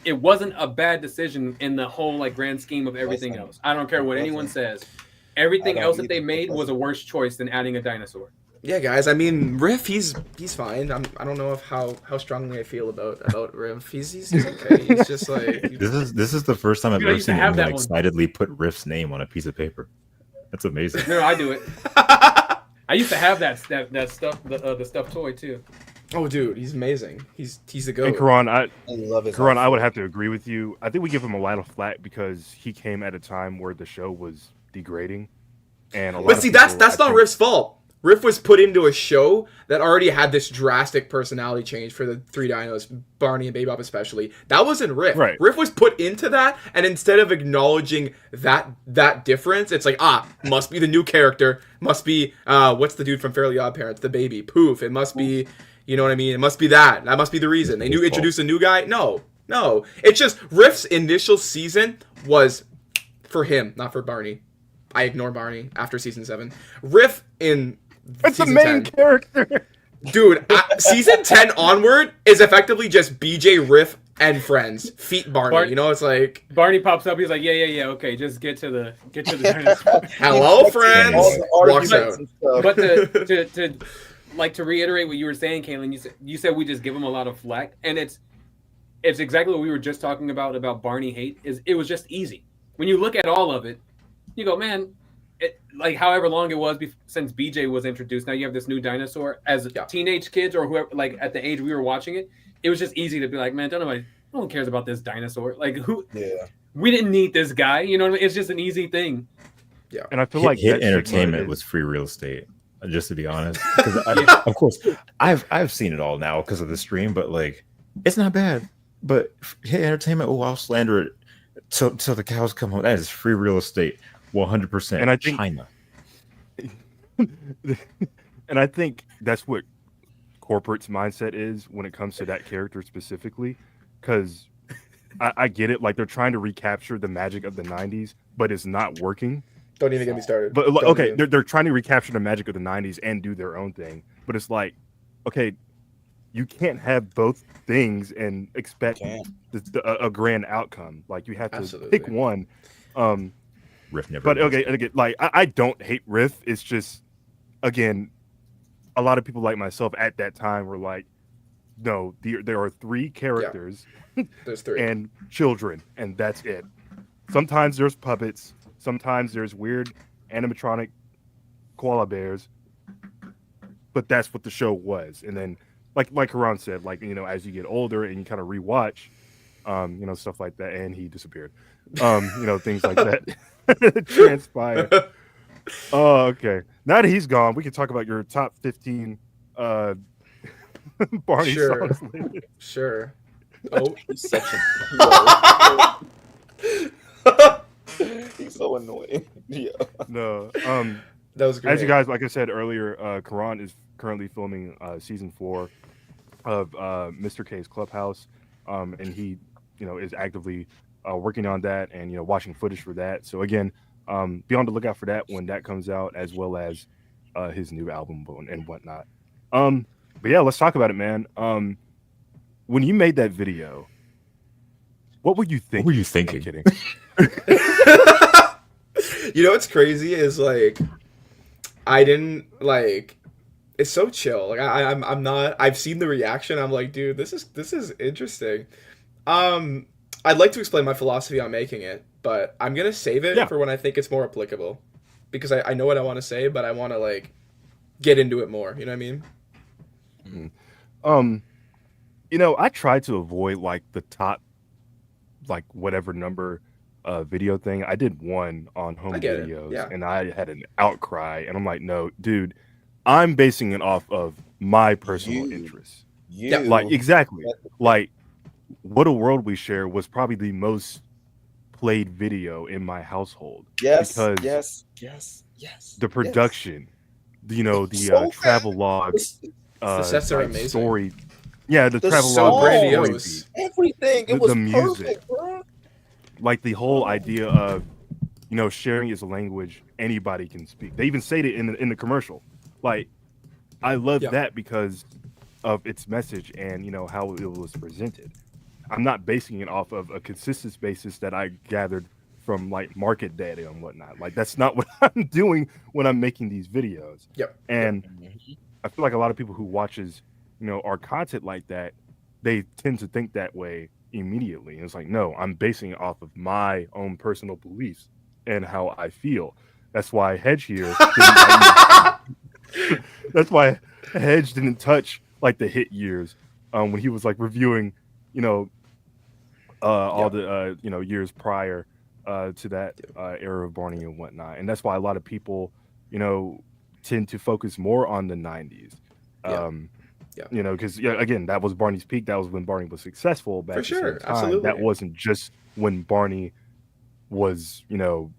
it wasn't a bad decision in the whole like grand scheme of everything else. I don't care what anyone says. Everything else that they made was a worse choice than adding a dinosaur. Yeah, guys. I mean, Riff, he's fine. I don't know how strongly I feel about Riff. He's okay. He's just like this is the first time I've ever seen anyone excitedly put Riff's name on a piece of paper. That's amazing. No, I do it. I used to have that stuff, the stuffed toy too. Oh, dude, he's amazing. He's a goat. And Karan, I love it. Karan, I would have to agree with you. I think we give him a lot of flack because he came at a time where the show was degrading, and a lot. But see, that's not Riff's fault. Riff was put into a show that already had this drastic personality change for the three dinos, Barney and Baby Bop especially. That wasn't Riff. Right. Riff was put into that, and instead of acknowledging that difference, it's like, must be the new character. Must be, what's the dude from Fairly Odd Parents? The baby. Poof. It must be, you know what I mean? It must be that. That must be the reason. They introduced a new guy? No. It's just Riff's initial season was for him, not for Barney. I ignore Barney after season 7. Riff in... It's the main character. Dude, season 10 onward is effectively just BJ, Riff, and friends. Feet Barney. You know, it's like... Barney pops up, he's like, yeah, okay, just get to the dinosaur. Hello, friends! Walks out. But to reiterate what you were saying, Kaylin, you said we just give him a lot of flack, and it's exactly what we were just talking about Barney hate, it was just easy. When you look at all of it, you go, man... like however long it was since BJ was introduced, now you have this new dinosaur. As teenage kids or whoever, like at the age we were watching it, it was just easy to be like, man, no one cares about this dinosaur. Like who? Yeah, we didn't need this guy. You know what I mean? It's just an easy thing. Yeah, and I feel like hit entertainment was free real estate. Just to be honest, because of course I've seen it all now because of the stream, but like it's not bad. But hit entertainment, I'll slander it till the cows come home. That is free real estate. 100%. And I think China. And I think that's what corporate's mindset is when it comes to that character specifically, because I get it. Like they're trying to recapture the magic of the 90s, but it's not working. Don't even get me started. But okay, they're trying to recapture the magic of the 90s and do their own thing. But it's like, okay, you can't have both things and expect a grand outcome. Like you have to pick one. Riff never. But okay, like I don't hate Riff. It's just, again, a lot of people like myself at that time were like, no, there are 3 characters. Yeah. There's 3 and children, and that's it. Sometimes there's puppets. Sometimes there's weird animatronic koala bears. But that's what the show was. And then, like Karan said, like, you know, as you get older and you kind of rewatch, you know, stuff like that, and he disappeared. You know, things like that transpire. Oh, okay. Now that he's gone, we can talk about your top 15 Barney songs. Sure. Oh, he's such he's so annoying. Yeah. No. That was great. As you guys, like I said earlier, Karan is currently filming season 4 of Mr. K's Clubhouse, and he, you know, is actively working on that and, you know, watching footage for that. So again, be on the lookout for that when that comes out, as well as his new album and whatnot. But yeah, let's talk about it, man. When you made that video, what were you thinking? What were you thinking? I'm kidding. You know what's crazy is like I didn't like. It's so chill. Like I'm not. I've seen the reaction. I'm like, dude, this is interesting. I'd like to explain my philosophy on making it, but I'm gonna save it for when I think it's more applicable, because I know what I want to say, but I want to like get into it more. You know what I mean? You know, I try to avoid like the top, like whatever number video thing. I did one on home videos and I had an outcry, and I'm like, no, dude, I'm basing it off of my personal interests. Like, exactly. Like, What a World We Share was probably the most played video in my household. Yes, because yes. The production, you know, the travel logs, the sets are amazing. Story. Yeah, the travel so grandiose. Everything. It was the music, perfect, bro. Like the whole idea of, you know, sharing is a language anybody can speak. They even say it in the commercial. Like, I love that because of its message and, you know, how it was presented. I'm not basing it off of a consistent basis that I gathered from like market data and whatnot. Like, that's not what I'm doing when I'm making these videos. And I feel like a lot of people who watches, you know, our content like that, they tend to think that way immediately. And it's like, no, I'm basing it off of my own personal beliefs and how I feel. That's why Hedge here that's why Hedge didn't touch like the hit years when he was like reviewing, you know, all the you know, years prior to that era of Barney and whatnot. And that's why a lot of people, you know, tend to focus more on the 90s. You know, because again, that was Barney's peak. That was when Barney was successful. Back for sure, at the same time. absolutely. That wasn't just when Barney was, you know,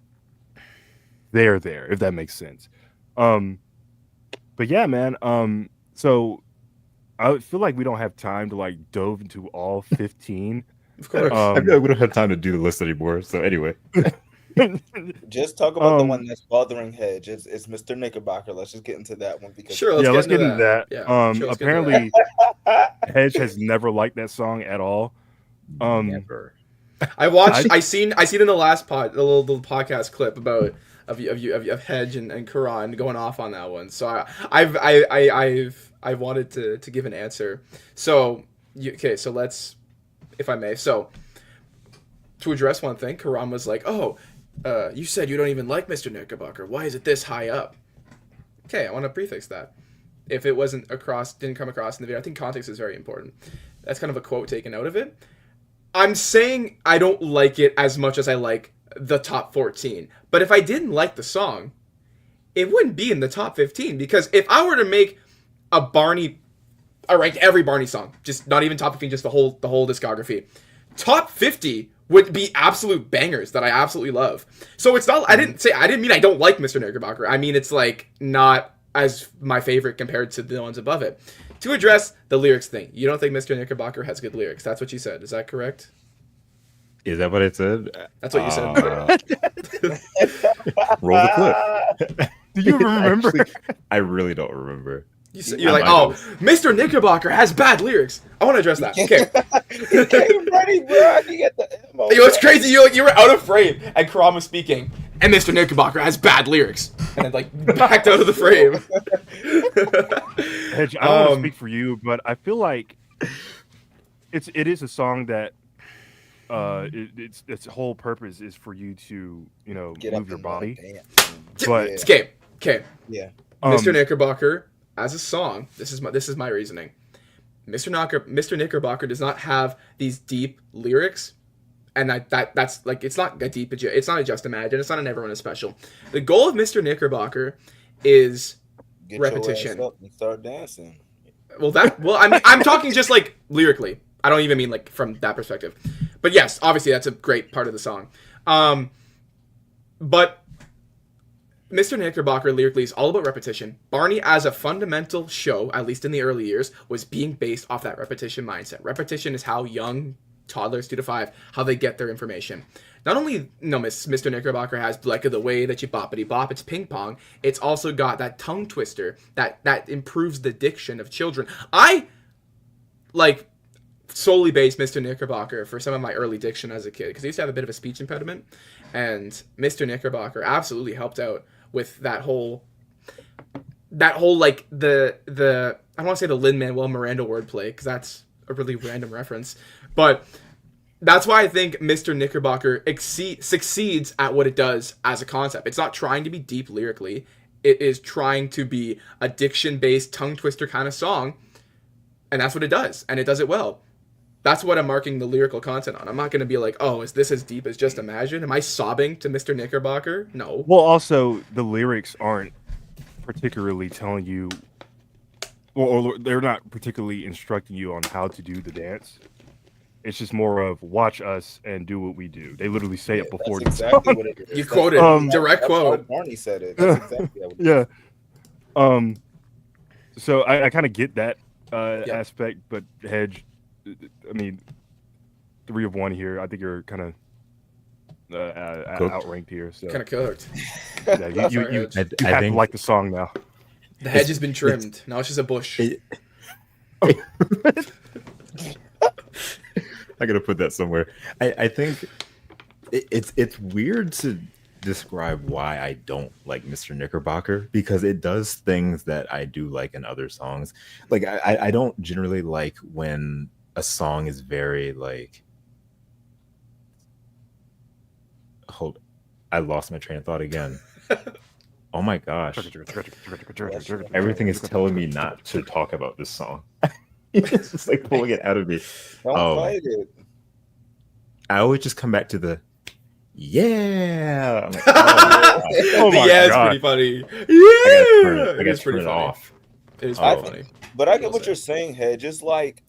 there, if that makes sense. But yeah, man. So I feel like we don't have time to like dove into all 15. Of course, I feel like we don't have time to do the list anymore. So anyway. Just talk about the one that's bothering Hedge. It's Mr. Knickerbocker. Let's just get into that one because let's get into that. Apparently, Hedge has never liked that song at all. Never. I seen in the last the little podcast clip about of Hedge and Karan going off on that one. So I wanted to give an answer. So so let's, if I may. So to address one thing, Karan was like, "Oh, you said you don't even like Mr. Knickerbocker. Why is it this high up?" Okay, I want to prefix that. If it didn't come across in the video, I think context is very important. That's kind of a quote taken out of it. I'm saying I don't like it as much as I like the top 14. But if I didn't like the song, it wouldn't be in the top 15. Because if I were to make a Barney, I ranked every Barney song, just not even top 15, just the whole discography, top 50 would be absolute bangers that I absolutely love. So it's not, I didn't mean I don't like Mr. Knickerbocker. I mean, it's like not as my favorite compared to the ones above it. To address the lyrics thing, you don't think Mr. Knickerbocker has good lyrics. That's what you said. Is that correct? Is that what it said? That's what you said. Roll the clip. Do you remember? Actually, I really don't remember. You're like, oh, Mr. Knickerbocker has bad lyrics. I want to address that. Okay. You came ready, bro. You get the ammo. Yo, it's crazy. You were out of frame, and Karam was speaking, and Mr. Knickerbocker has bad lyrics, and then like backed out of the frame. Hedge, I don't want to speak for you, but I feel like it is a song that its whole purpose is for you to, you know, move your body. But okay. Yeah. Mr. Knickerbocker as a song, this is my reasoning. Mr. Knickerbocker does not have these deep lyrics, and that's like, it's not a deep, it's not a Just Imagine, it's not an Everyone Is Special. The goal of Mr. Knickerbocker is repetition. Your ass up and start dancing. Well, I mean, I'm talking just like lyrically. I don't even mean like from that perspective. But yes, obviously that's a great part of the song. But Mr. Knickerbocker lyrically is all about repetition. Barney, as a fundamental show, at least in the early years, was being based off that repetition mindset. Repetition is how young toddlers 2 to 5, how they get their information. Not only, Mr. Knickerbocker has like the way that you boppity bop, it's ping pong. It's also got that tongue twister that improves the diction of children. I like solely based Mr. Knickerbocker for some of my early diction as a kid, because I used to have a bit of a speech impediment, and Mr. Knickerbocker absolutely helped out with that whole like the I don't want to say the Lin-Manuel Miranda wordplay, because that's a really random reference, but That's why I think Mr. Knickerbocker succeeds at what it does as a concept. It's not trying to be deep lyrically. It is trying to be a diction-based, tongue-twister kind of song, and that's what it does, and it does it well. That's what I'm marking the lyrical content on. I'm not going to be like, oh, is this as deep as Just Imagine? Am I sobbing to Mr. Knickerbocker? No. Well, also, the lyrics aren't particularly telling you, or they're not particularly instructing you on how to do the dance. It's just more of watch us and do what we do. They literally say it before. That's exactly what it is. You quoted direct quote. Barney said it. That's exactly what it is. Yeah. So I kind of get that aspect, but Hedge, I mean, 3 of 1 here. I think you're kind of outranked here. So Kind of cooked. yeah, you have to like the song now. The hedge has been trimmed. Now it's just a bush. I gotta put that somewhere. I think it's weird to describe why I don't like Mr. Knickerbocker, because it does things that I do like in other songs. Like I don't generally like when a song is very like, I lost my train of thought again. Oh my gosh. Everything is telling me not to talk about this song. It's just like pulling it out of me. Don't fight it. I always just come back to the yeah. I'm like, Oh my yeah, God. it's pretty funny. I gotta turn it funny. off. It is Oh. pretty funny. But I get what you're saying, Hedge. Just like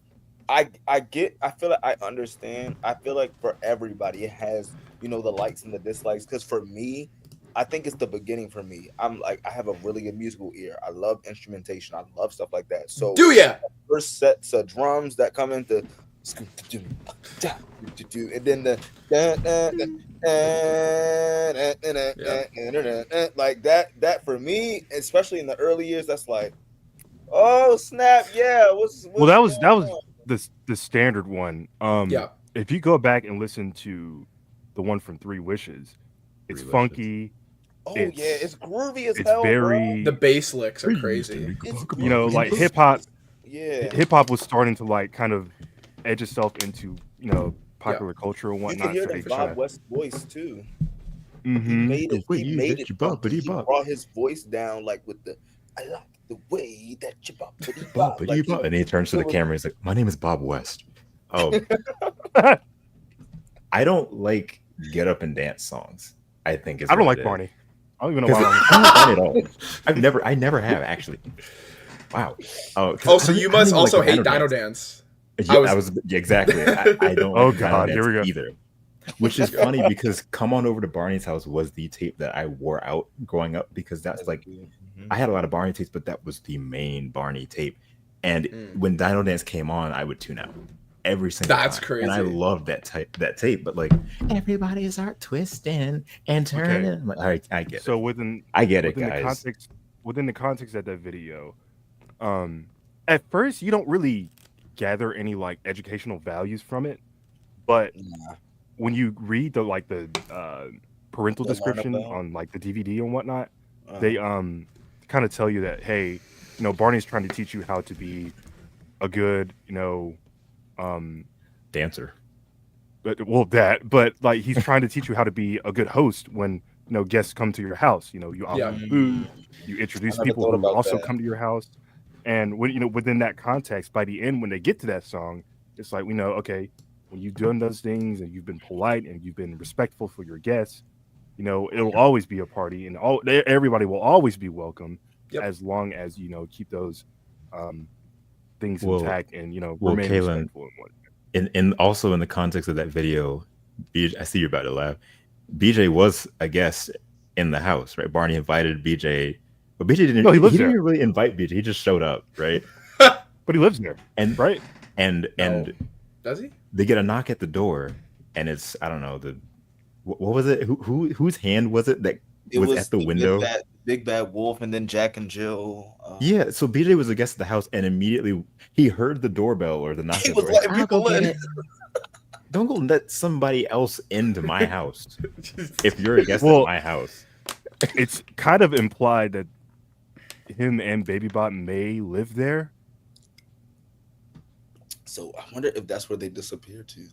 I feel like I understand. I feel like for everybody it has, the likes and the dislikes. Because for me, I think it's the beginning for me. I'm like, I have a really good musical ear. I love instrumentation. I love stuff like that. So Do ya? first sets of drums that come into and then the like that for me, especially in the early years, that's like, oh snap, yeah. What's Well, that was going on? the standard one. Yeah. If you go back and listen to the one from 3 Wishes, it's funky. Oh yeah, it's groovy as It's hell. very The bass licks are crazy. like hip hop. Yeah, Hip hop was starting to like kind of edge itself into popular culture and you whatnot. can hear So the they Bob West voice too. Mhm. He made it. He made it. Boppity He bop. brought his voice down like with the. I like the way that you boppity bop. Boppity bop. And he turns to the camera. He's like, "My name is Bob West." Oh, I don't like get up and dance songs. I think I don't what like it is. Barney. I don't even know why. I don't like Barney at all. I never have actually. Wow. Oh, so you must also hate Dino Dance. Yeah, I was exactly. I don't. Oh like God, Dino here we Dance go. either. Which is funny because "Come On Over to Barney's House" was the tape that I wore out growing up, because that's like, I had a lot of Barney tapes, but that was the main Barney tape. And when Dino Dance came on, I would tune out every single time. That's crazy. And I loved that tape, but like, everybody start twisting and turning. Okay. I'm like, all right, I get So it. I get it, within guys. Within the context of that video, at first you don't really gather any like educational values from it, but when you read the parental description on like the DVD and whatnot, they kind of tell you that, hey, Barney's trying to teach you how to be a good Dancer. But like he's trying to teach you how to be a good host when guests come to your house. You offer food, you introduce people who also come to your house, and when within that context, by the end when they get to that song, it's like okay, when you've done those things and you've been polite and you've been respectful for your guests, it'll always be a party and everybody will always be welcome as long as keep those things intact and remain respectful and whatnot. And also in the context of that video, I see you're about to laugh. BJ was a guest in the house, right? Barney invited BJ, but BJ didn't. No, he didn't there. really invite BJ. He just showed up, right? But he lives there, and right? And does he? They get a knock at the door, and I don't know what was it? Whose hand was it that was at the window? Big Bad Wolf, and then Jack and Jill. Yeah, so BJ was a guest at the house, and immediately he heard the doorbell or the knock. He was letting people in. Don't go let somebody else into my house if you're a guest at my house. It's kind of implied that him and Baby Bot may live there. So I wonder if that's where they disappeared to.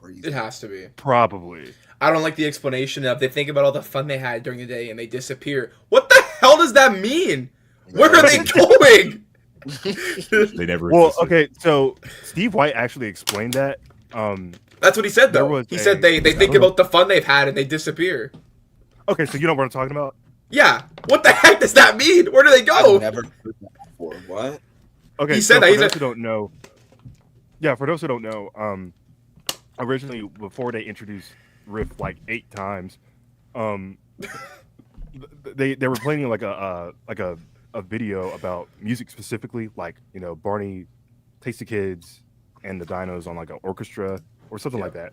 crazy. It has to be. Probably. I don't like the explanation of they think about all the fun they had during the day and they disappear. What the hell does that mean? Where are they going? They never. Well, existed. okay, so Steve White actually explained that. That's what he said, though. He said they think about the fun they've had and they disappear. Okay, so you know what I'm talking about? Yeah. What the heck does that mean? Where do they go? I've never heard that before. What? Okay, He so said that. for He those said- who don't know, yeah, for those who don't know, originally before they introduced Riff like 8 times, they were playing like a video about music specifically, like, you know, Barney takes the kids and the dinos on like an orchestra or something like that,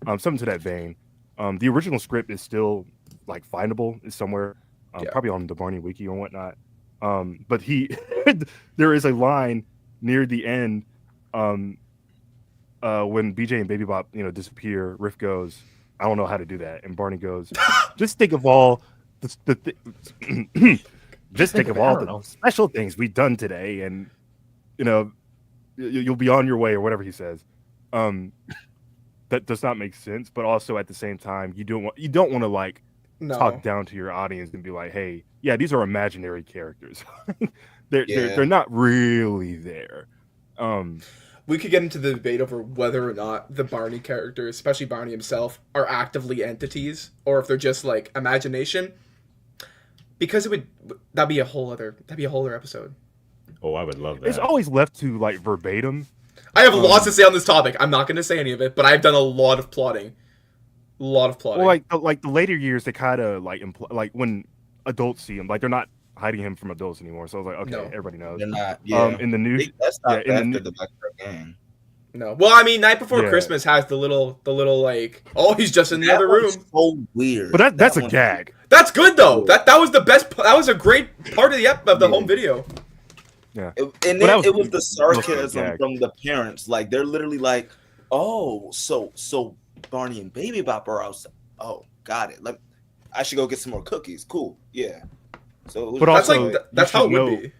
something to that vein. The original script is still like findable, is somewhere, probably on the Barney wiki or whatnot. But there is a line near the end, when BJ and Baby Bop, you know, disappear. Riff goes, "I don't know how to do that," and Barney goes, "Just think of all just think of all the special things we've done today, and you know, you'll be on your way," or whatever he says. That does not make sense, but also at the same time, you don't want to like talk down to your audience and be like, "Hey, yeah, these are imaginary characters. They're not really there." We could get into the debate over whether or not the Barney characters, especially Barney himself, are actively entities or if they're just like imagination. Because that'd be a whole other episode. Oh, I would love that. It's always left to like verbatim. I have lots to say on this topic. I'm not going to say any of it, but I've done a lot of plotting. Well, like the later years, they kind of like like when adults see him, like they're not hiding him from adults anymore. So I was like, okay, everybody knows. They're not. Yeah. In the new, that's not after the background game. No. Well, I mean, Night Before Christmas has the little like, oh, he's just in the other room. So weird. But that's a gag. That's good though. That was the best. That was a great part of the home video. Yeah. It was the sarcasm from the parents. Like they're literally like, "Oh, so Barney and Baby Bop are outside. Oh, got it. I should go get some more cookies. Cool. Yeah." So that's how it would be.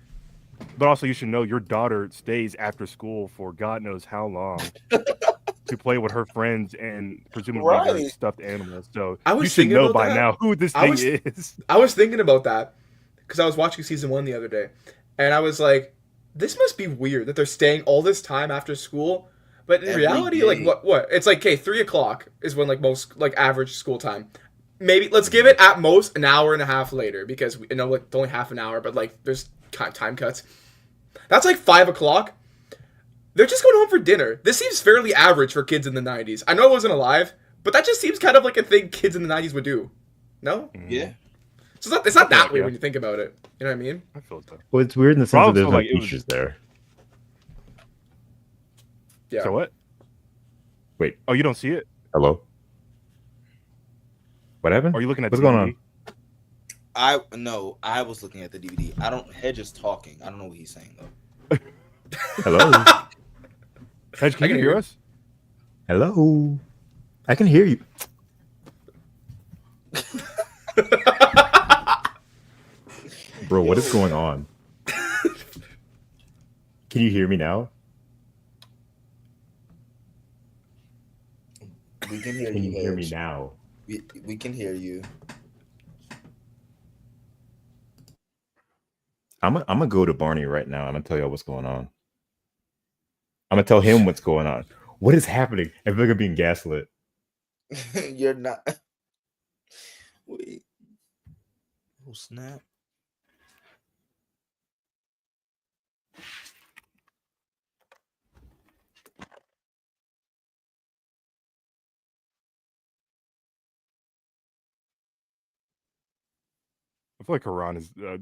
But also, you should know your daughter stays after school for God knows how long to play with her friends and presumably their stuffed animals. So you should know by now who this thing is. I was thinking about that because I was watching season 1 the other day, and I was like, "This must be weird that they're staying all this time after school." But in reality, day. Like what? It's like, okay, 3:00 is when like most like average school time. Maybe let's give it at most an hour and a half later because like it's only half an hour, but like there's time cuts. That's like 5:00. They're just going home for dinner. This seems fairly average for kids in the 90s. I know I wasn't alive, but that just seems kind of like a thing kids in the 90s would do. No? Yeah. So it's not that weird when you think about it. You know what I mean? I feel so. Well, it's weird in the sense that there's no teachers there. Yeah. So what? Wait. Oh, you don't see it? Hello? What happened? Are you looking at what's the going on? I was looking at the DVD. Hedge is talking. I don't know what he's saying though. Hello? Hedge, can you hear us? Hello? I can hear you. Bro, what is going on? Can you hear me now? We can hear you. Can you hear me now? We can hear you. I'm gonna go to Barney right now. I'm gonna tell y'all what's going on. I'm gonna tell him what's going on. What is happening? I feel like I'm being gaslit. You're not. Wait. Oh snap! I feel like Haran is. I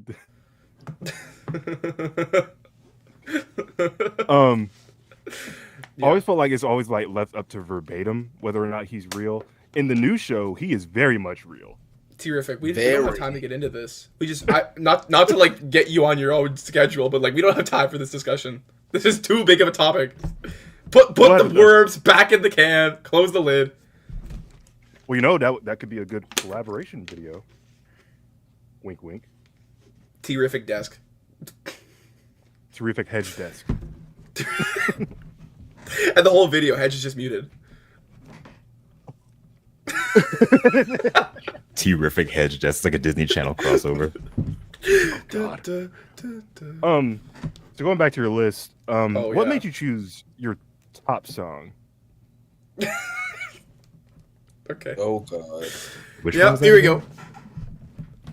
always felt like it's always like left up to verbatim whether or not he's real. In the new show, he is very much real. Terrific. We don't have time to get into this. We just not to like get you on your own schedule, but like we don't have time for this discussion. This is too big of a topic. Put the worms back in the can. Close the lid. Well, you know that could be a good collaboration video. Wink, wink. Terrific desk. Terrific Hedge desk. And the whole video, Hedge is just muted. Terrific hedge. That's like a Disney Channel crossover. So going back to your list, what yeah. made you choose your top song? Okay. Oh god. Which Yep, one? here we go.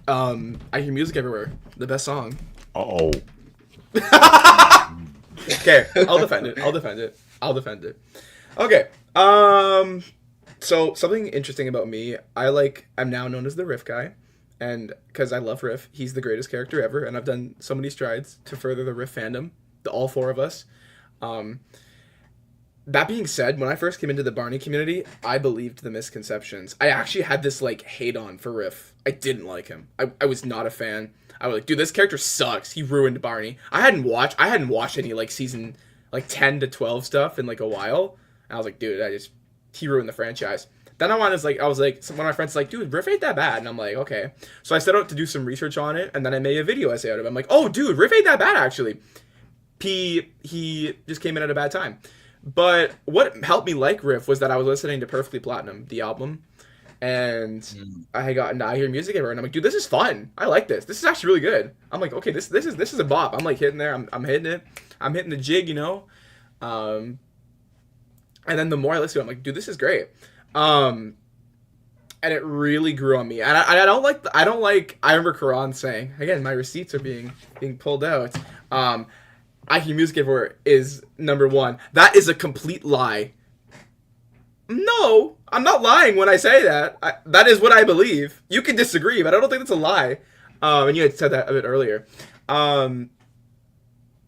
I Hear Music Everywhere. The best song. Oh. Okay, I'll defend it. Okay. So something interesting about me, I'm now known as the Riff guy, and because I love Riff, he's the greatest character ever, and I've done so many strides to further the Riff fandom, all four of us. That being said, when I first came into the Barney community, I believed the misconceptions. I actually had this hate on for Riff. I didn't like him. I was not a fan. I was like, dude, this character sucks. He ruined Barney. I hadn't watched any season 10 to 12 stuff in a while. And I was like, dude, he ruined the franchise. Then one of my friends was like, dude, Riff ain't that bad. And I'm like, okay. So I set out to do some research on it, and then I made a video essay out of it. I'm like, oh, dude, Riff ain't that bad, actually. He just came in at a bad time. But what helped me like Riff was that I was listening to Perfectly Platinum, the album, and I had gotten to I Hear Music Everywhere, and I'm like, dude, this is fun. I like this. This is actually really good. I'm like, okay, this is a bop. I'm hitting there. I'm hitting it. I'm hitting the jig, And then the more I listen to it, I'm like, dude, this is great. And it really grew on me. And I don't like. I remember Karan saying, again, my receipts are being pulled out. I Hear Music Everywhere is number one. That is a complete lie. No, I'm not lying when I say that. That is what I believe. You can disagree, but I don't think that's a lie. And you had said that a bit earlier. And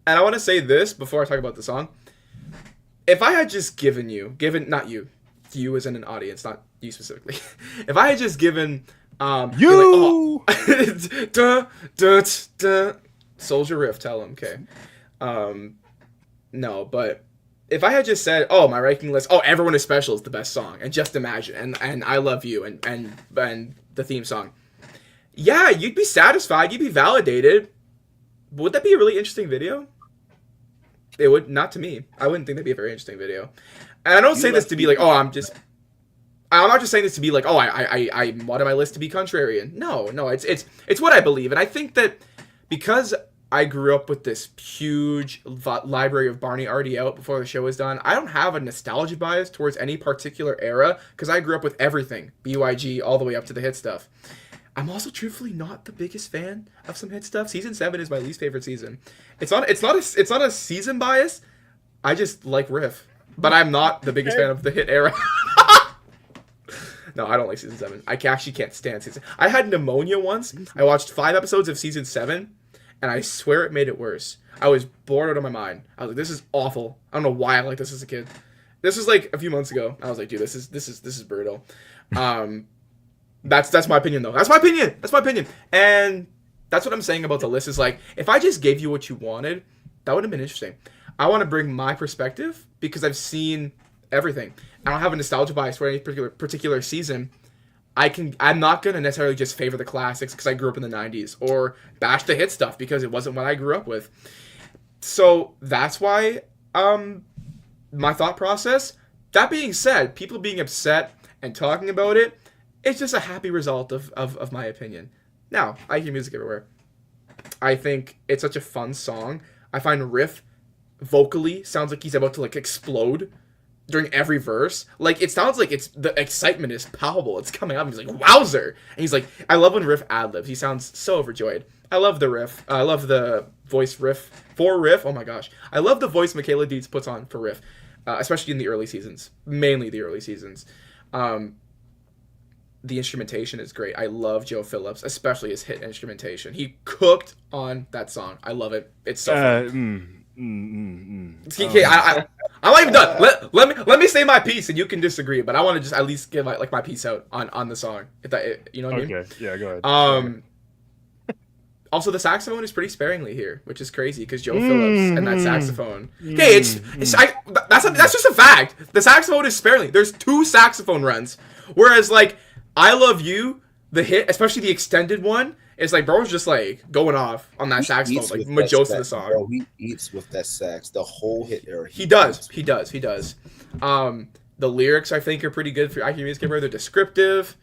I want to say this before I talk about the song. If I had just not you as in an audience, not you specifically. If I had just given you Soldier Riff, tell him, okay. No, but if I had just said, oh, my ranking list, Everyone is Special is the best song, and Just Imagine, and I Love You, and the theme song, yeah, you'd be satisfied, you'd be validated. But would that be a really interesting video? It would, not to me. I wouldn't think that'd be a very interesting video. And I don't say this to be I'm not just saying this to be I wanted my list to be contrarian. No, it's what I believe, and I think that because I grew up with this huge library of Barney already out before the show was done, I don't have a nostalgia bias towards any particular era because I grew up with everything, BYG all the way up to the hit stuff. I'm also truthfully not the biggest fan of some hit stuff. Season 7 is my least favorite season. It's not a season bias. I just like Riff, but I'm not the biggest fan of the hit era. No, I don't like season 7. I actually can't stand season. I had pneumonia once. I watched 5 episodes of season 7. And I swear it made it worse. I was bored out of my mind. I was like, this is awful. I don't know why I like this as a kid. This was a few months ago. I was like, dude, this is brutal. That's my opinion though. That's my opinion. And that's what I'm saying about the list is if I just gave you what you wanted, that would have been interesting. I want to bring my perspective because I've seen everything. I don't have a nostalgia bias for any particular season. I'm not going to necessarily just favor the classics because I grew up in the 90s or bash the hit stuff because it wasn't what I grew up with. So that's why my thought process. That being said, people being upset and talking about it, it's just a happy result of my opinion. Now, I Hear Music Everywhere. I think it's such a fun song. I find Riff vocally sounds like he's about to explode during every verse. It sounds like the excitement is palpable. It's coming up. He's like, wowzer. And he's like, I love when Riff ad-libs. He sounds so overjoyed. I love the riff. I love the voice Riff. For Riff, oh my gosh. I love the voice Michaela Dietz puts on for Riff. Especially in the early seasons. Mainly the early seasons. The instrumentation is great. I love Joe Phillips, especially his hit instrumentation. He cooked on that song. I love it. It's so fun. Okay, I'm not even done. Let me say my piece, and you can disagree. But I want to just at least give my piece out on the song. If that, you know what I mean? Okay, yeah, go ahead. Also, the saxophone is pretty sparingly here, which is crazy because Joe Phillips and that saxophone. Okay, that's just a fact. The saxophone is sparingly. There's 2 saxophone runs, whereas I Love You, the hit, especially the extended one. It's bro's just going off on that saxophone, most of the song. Bro, he eats with that sax, the whole hit era. He does. The lyrics, I think, are pretty good for I Hear Music Everywhere. They're descriptive.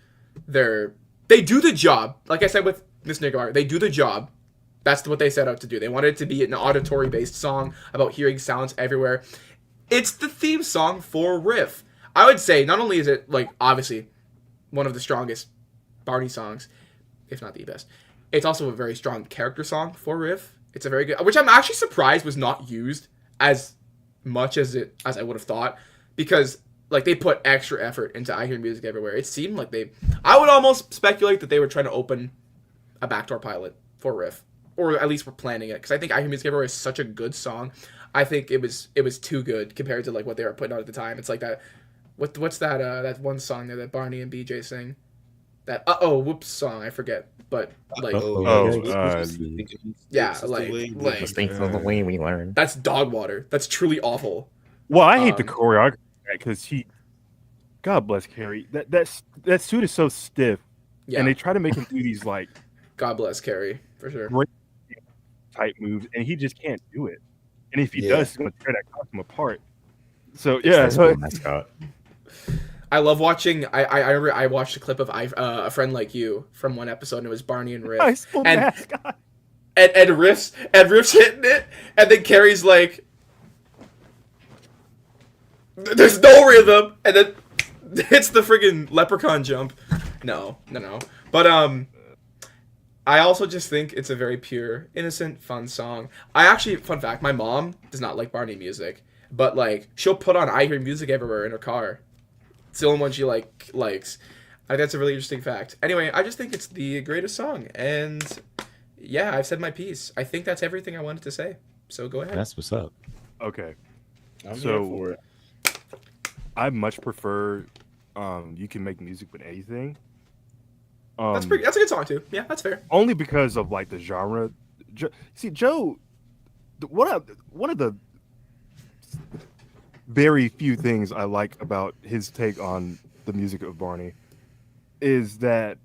They do the job. Like I said with Miss Nigar, they do the job. That's what they set out to do. They wanted it to be an auditory-based song about hearing sounds everywhere. It's the theme song for Riff. I would say not only is it, like, obviously one of the strongest Barney songs, if not the best, it's also a very strong character song for Riff. It's a very good, which I'm actually surprised was not used as much as I would have thought, because like they put extra effort into I Hear Music Everywhere. It seemed like I would almost speculate that they were trying to open a backdoor pilot for Riff, or at least were planning it, because I think I Hear Music Everywhere is such a good song. I think it was too good compared to like what they were putting out at the time. It's like that. What's that? That one song there that Barney and BJ sing. That whoops song, I forget, but like yeah, like mistakes of the way we learn. That's dog water. That's truly awful. Well, I hate the choreography because God bless Carrie. That suit is so stiff, and they try to make him do these like God bless Carrie for sure great type moves, and he just can't do it. And if he does, he's going to tear that costume apart. So mascot. I love watching. I remember I watched a clip of A Friend Like You from one episode, and it was Barney and Riff. And Riff's hitting it, and then Carrie's like, "There's no rhythm," and then hits the friggin' leprechaun jump. No. But I also just think it's a very pure, innocent, fun song. Fun fact, my mom does not like Barney music, but like she'll put on I Hear Music Everywhere in her car. It's the only one she likes. I think that's a really interesting fact. Anyway, I just think it's the greatest song, and yeah, I've said my piece. I think that's everything I wanted to say. So go ahead. That's what's up. Okay. I'm here for it. I much prefer You Can Make Music with Anything. That's a good song too. Yeah, that's fair. Only because of like the genre. See, Joe, one of the very few things I like about his take on the music of Barney is that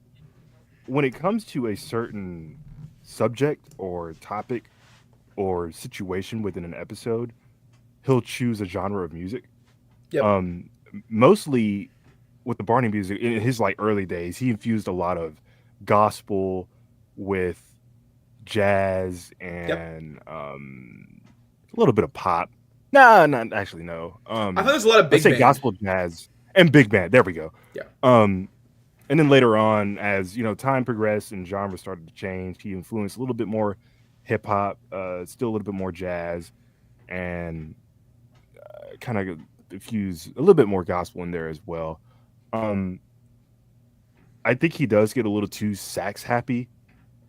when it comes to a certain subject or topic or situation within an episode, he'll choose a genre of music. Yep. Mostly with the Barney music in his like early days, he infused a lot of gospel with jazz and a little bit of pop. Nah, not actually. No. I thought there's a lot of big band. Gospel, jazz, and big band. There we go. Yeah. And then later on, as time progressed and genre started to change, he influenced a little bit more hip hop, still a little bit more jazz, and kind of infuse a little bit more gospel in there as well. I think he does get a little too sax happy,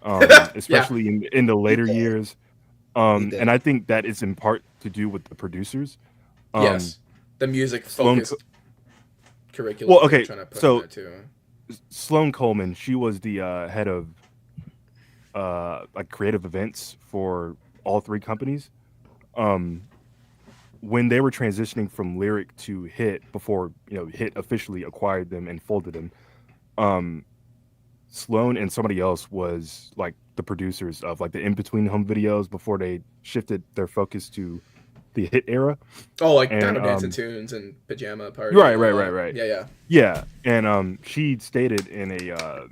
especially in the later years. And I think that is in part to do with the producers. Yes, the music focused curriculum. Well, okay, trying to put so in there too. Sloane Coleman, she was the head of like creative events for all three companies. When they were transitioning from Lyric to Hit, before Hit officially acquired them and folded them, Sloane and somebody else was like the producers of like the in-between home videos before they shifted their focus to the Hit era. Oh, like Dino Dancing Tunes and Pajama Party. Right. Yeah. And she stated in a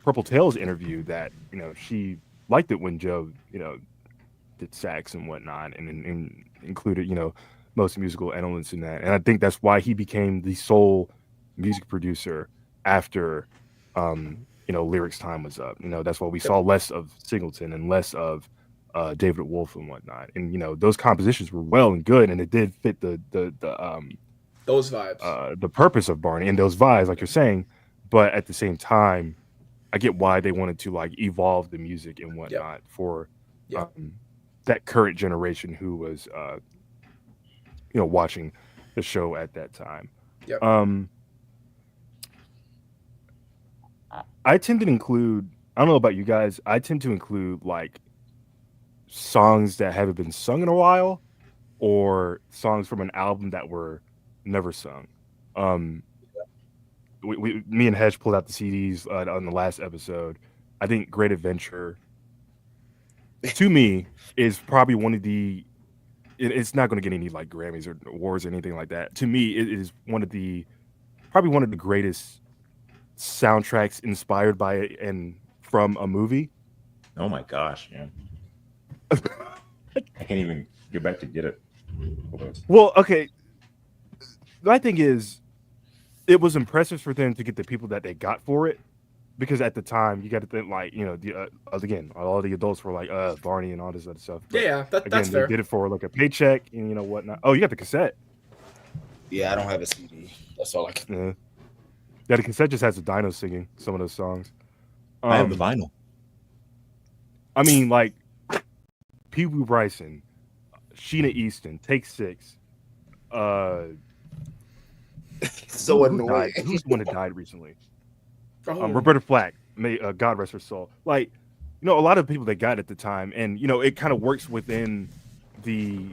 Purple Tales interview that she liked it when Joe did sax and whatnot, and included most musical elements in that. And I think that's why he became the sole music producer after Lyric's time was up. That's why we saw less of Singleton and less of David Wolf and whatnot. And those compositions were well and good, and it did fit the those vibes, the purpose of Barney and those vibes, like you're saying. But at the same time, I get why they wanted to like evolve the music and whatnot for that current generation who was watching the show at that time. I tend to include, I don't know about you guys, I tend to include like songs that haven't been sung in a while, or songs from an album that were never sung. Me and Hedge pulled out the CDs on the last episode. I think Great Adventure, to me, is probably one of the it's not going to get any like Grammys or awards or anything like that. To me, it is probably one of the greatest soundtracks inspired by it and from a movie. Oh my gosh, yeah. I can't even get back to get it. Well, okay. My thing is, it was impressive for them to get the people that they got for it, because at the time you got to think like, you know, again, all the adults were like Barney and all this other stuff. But Yeah, that's again, fair. they did it for like a paycheck and you know whatnot. Oh, you got the cassette. Yeah, I don't have a CD. That's all I can. Yeah, the cassette just has the dino singing some of those songs. I have the vinyl. I mean, like Pee Wee Bryson, Sheena Easton, Take Six. So annoying. Who's the one that died recently? Oh. Roberta Flack, may God rest her soul. Like, you know, a lot of people they got at the time, and you know, it kind of works within the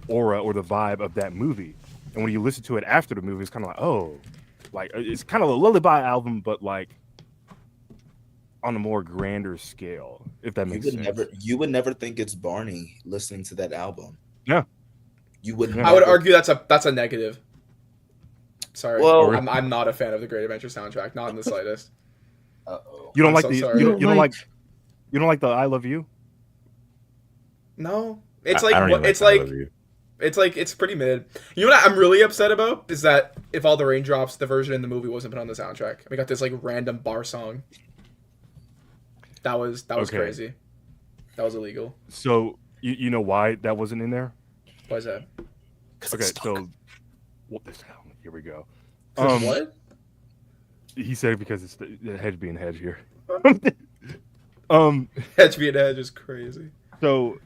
aura or the vibe of that movie. And when you listen to it after the movie, it's kind of like, oh, like it's kind of a lullaby album, but like on a more grander scale, if that makes sense. You would never think it's Barney listening to that album. Yeah, you would. Yeah. I would argue that's a negative. Sorry, Well, I'm not a fan of the Great Adventure soundtrack, not in the slightest. Uh-oh. you don't I'm like so the sorry. you don't like the I Love You? No, it's I don't even it's I like Love You. it's pretty mid. You know what I'm really upset about is that If All the Raindrops, the version in the movie wasn't put on the soundtrack. We got this like random bar song. That was Okay. crazy. That was illegal. So you know why that wasn't in there? Why is that? Okay, so what the hell? Here we go. 'Cause what? He said because it's the hedge being hedge here. Hedge being hedge is crazy. So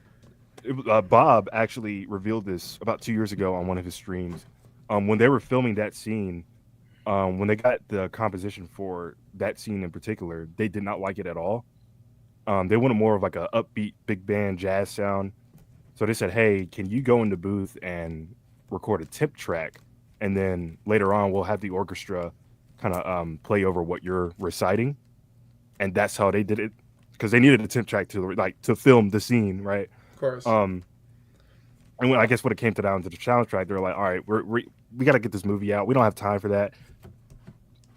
Bob actually revealed this about 2 years ago on one of his streams. When they were filming that scene, when they got the composition for that scene in particular, they did not like it at all. They wanted more of like a upbeat big band jazz sound. So they said, hey, can you go in the booth and record a tip track? And then later on, we'll have the orchestra kind of play over what you're reciting. And that's how they did it, because they needed a tip track to film the scene, right? Of course. And I guess when it came down to the soundtrack, they're like, all right, we got to get this movie out. We don't have time for that.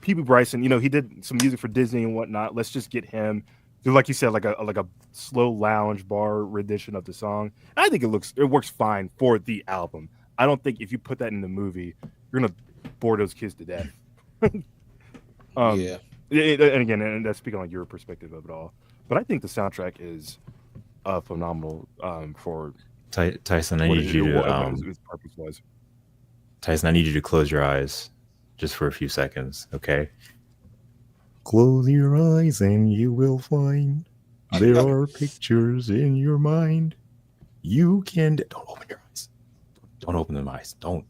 Pee Wee Bryson, you know, he did some music for Disney and whatnot. Let's just get him, like you said, like a slow lounge bar rendition of the song. And I think it works fine for the album. I don't think if you put that in the movie, you're gonna bore those kids to death. Yeah. And again, and that's speaking on your perspective of it all. But I think the soundtrack is phenomenal for Tyson. I what need you to its purpose was. Tyson, I need you to close your eyes just for a few seconds, okay? Close your eyes and you will find there are pictures in your mind. You can... Don't open your eyes. Don't open them eyes. Don't.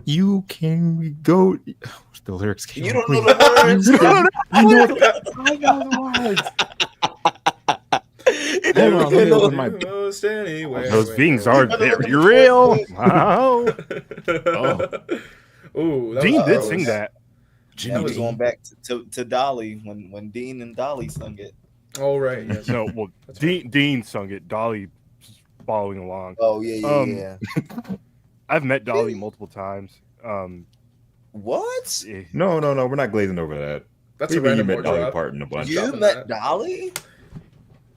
You can go... The lyrics came You out. don't know the words. I know the words. Hold on, let me open my... Most anywhere. Those things are very real. Wow. Ooh, that Dean was, did sing that. That was going back to Dolly when Dean and Dolly sung it. Oh right, yes. No, well, Dean sung it. Dolly following along. Oh yeah. I've met Dolly multiple times. What? No, we're not glazing over that. That's We a met random Dolly wardrobe. Parton a bunch. You Dropping met that. Dolly?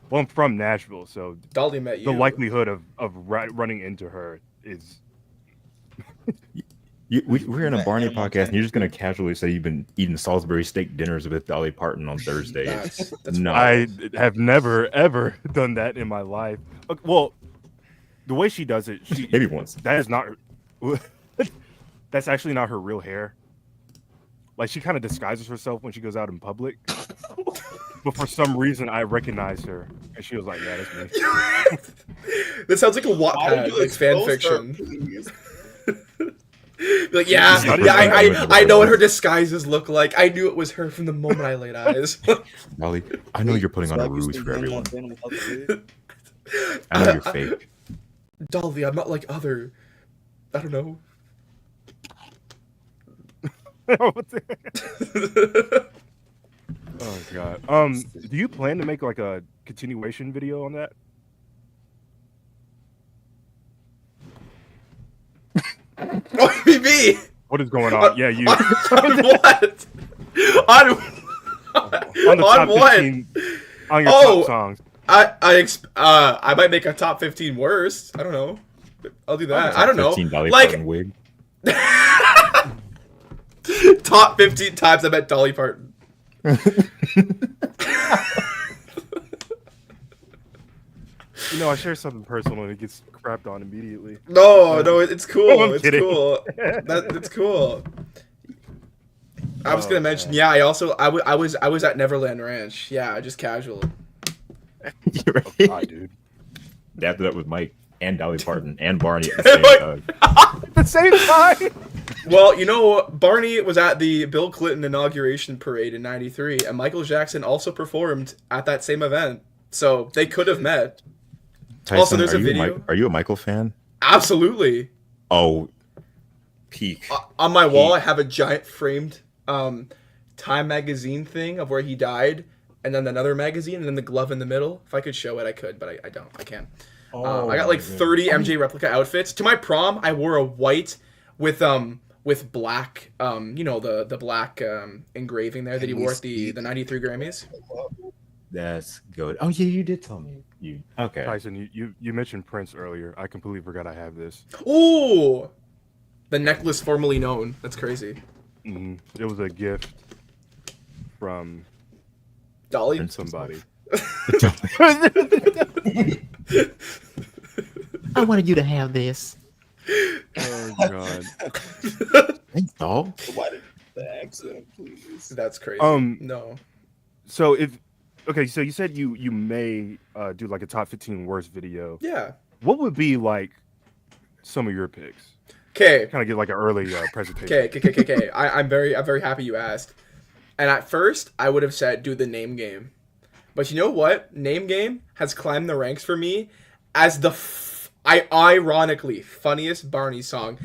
Well, I'm from Nashville, so Dolly met you. the likelihood of running into her is. We're in a Barney podcast, and you're just going to casually say you've been eating Salisbury steak dinners with Dolly Parton on Thursdays. That's No. I have never ever done that in my life. Well, the way she does it, Maybe once. that is not. That's actually not her real hair. Like, she kind of disguises herself when she goes out in public. But for some reason, I recognized her, and she was like, "Yeah, that's me." This sounds like a Wattpad, like fan fiction. Like, I know what her disguises look like. I knew it was her from the moment I laid eyes. Dolly, I know you're putting on a ruse for everyone. I know you're fake. Dolly, I'm not like other. I don't know. Oh god. Do you plan to make like a continuation video on that? Oh, me. What is going on? Yeah, you. On what? On the top what? 15 on your top songs. I might make a top 15 worst. I don't know. I'll do that. I don't know. Dolly Like Parton wig. top 15 times I met Dolly Parton. You know, I share something personal and it gets crapped on immediately. No, it's cool. I'm It's kidding. cool. It's cool. I was gonna mention. Yeah, I was at Neverland Ranch. Yeah, just casual. You're right. Oh, God, dude. After that with Mike and Dolly Parton and Barney at the same time. At the same time. Well, you know, Barney was at the Bill Clinton inauguration parade in '93, and Michael Jackson also performed at that same event. So they could have met. Tyson, Also, there's a video. Are you a Michael fan? Absolutely. Oh, peak. On my wall, I have a giant framed Time magazine thing of where he died, and then another magazine, and then the glove in the middle. If I could show it, I could, but I don't. I can't. I got like 30 MJ replica outfits. To my prom, I wore a white with black, you know, the black engraving there that he wore at the '93 Grammys. That's good. Oh yeah, you did tell me. You okay? Tyson, you mentioned Prince earlier. I completely forgot I have this. Ooh, the necklace formerly known. That's crazy. It was a gift from Dolly. Somebody. I wanted you to have this. Oh God. Thanks, dog. Why did the accent, please? That's crazy. No. So so you said you may do like a top 15 worst video. Yeah. What would be like some of your picks? Okay. Kind of get like an early presentation. Okay. I'm very happy you asked. And at first, I would have said do the name game. But you know what? Name game has climbed the ranks for me as the ironically funniest Barney song.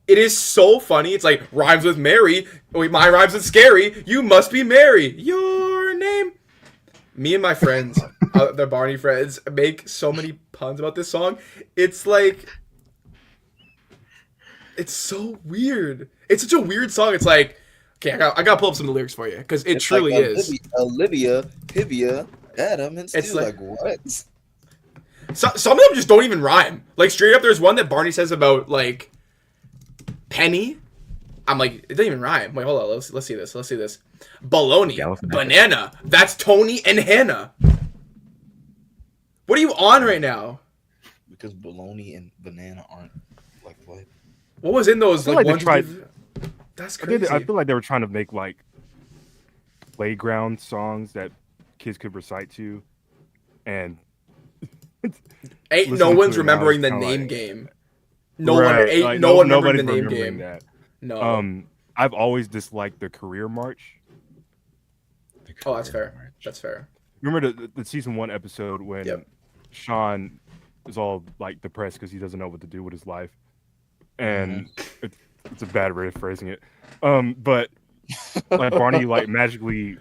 It is so funny. It's like rhymes with Mary. Wait, my rhymes with scary. You must be Mary. Your name. Me and my friends, the Barney friends, make so many puns about this song. It's like, it's so weird. It's such a weird song. It's like, okay, I gotta pull up some of the lyrics for you because it truly like is. Olivia, Pivia, Adam, and Stu. It's Like what? Some of them just don't even rhyme. Like straight up, there's one that Barney says about like penny. I'm like, it doesn't even rhyme. Wait, hold on. Let's see this. Baloney, banana. That's Tony and Hannah. What are you on right now? Because bologna and banana aren't like what? What was in those? I feel Like like they tried- That's crazy. I feel like they were trying to make like playground songs that kids could recite to, and ain't no listening one's to it now, remembering the it's kinda name like- game. No Right, one, like, no one nobody's remembering the name remembering game. that. No. I've always disliked the career march. Oh, that's fair. That's fair. Remember the season 1 episode when Yep. Sean is all like depressed because he doesn't know what to do with his life, and it's a bad way of phrasing it. But like Barney like magically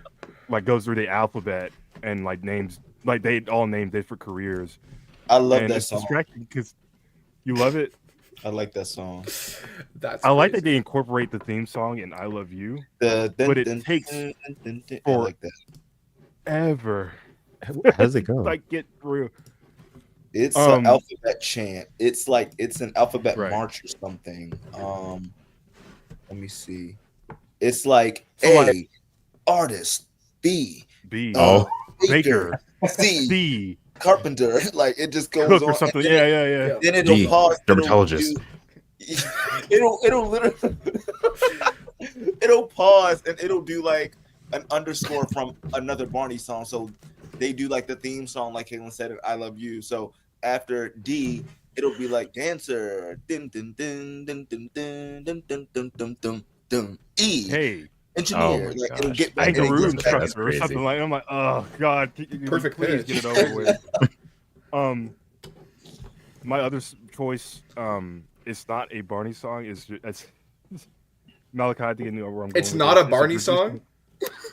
like goes through the alphabet and like names like they all name different careers. I love And that it's song. distracting because you love it. I like that song. That's I like that crazy. they incorporate the theme song in "I Love You." But it takes I for- like that. Ever How does it go? like get through. It's an alphabet chant. It's like it's an alphabet Right. march or something. Let me see. It's like So, A, like- artist, B, B. Oh. Baker. C, C. carpenter. Like it just goes Cook on. or something. and then Yeah. Then it'll D, pause. dermatologist. It'll literally it'll pause and it'll do like an underscore from another Barney song. So they do like the theme song, like Caitlin said, "I Love You." So after D, it'll be like dancer, dun dun dun dun dun dun dun dun dun dun dun dun. E, Hey, engineer. Oh my like it'll gosh. get back. like a and it room goes back. That's instructor or crazy. something like. I'm like, oh god, Perfect please pitch. get it over with. My other choice, it's not a Barney song. It's Malachi. I think you know where I'm going. It's with not this. a Barney song.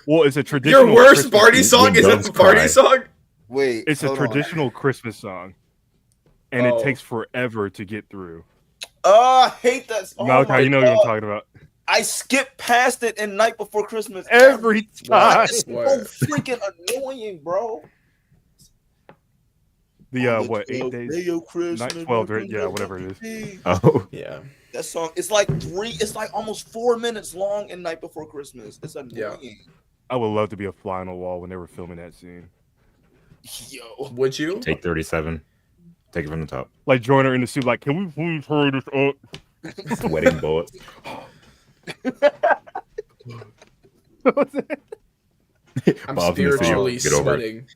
Well, it's a traditional. Your worst Christmas Barney song. song is a Doves Barney cry. song. Wait, It's a hold on. traditional Christmas song, and Oh. it takes forever to get through. Oh, I hate that. Oh Malachi, you know what I'm talking about. I skip past it in Night Before Christmas Every time. It's so freaking annoying, bro. The what? 8 days? Night 12, right? Yeah, whatever it is. Oh Yeah. That song, it's like almost 4 minutes long in Night Before Christmas. It's annoying. Yeah. I would love to be a fly on the wall when they were filming that scene. Yo. Would you? Take 37. Take it from the top. Like Joyner in the suit, like, can we please hurry this up? Sweating bullets. I'm Bob's in the spiritually studio. Get over sweating.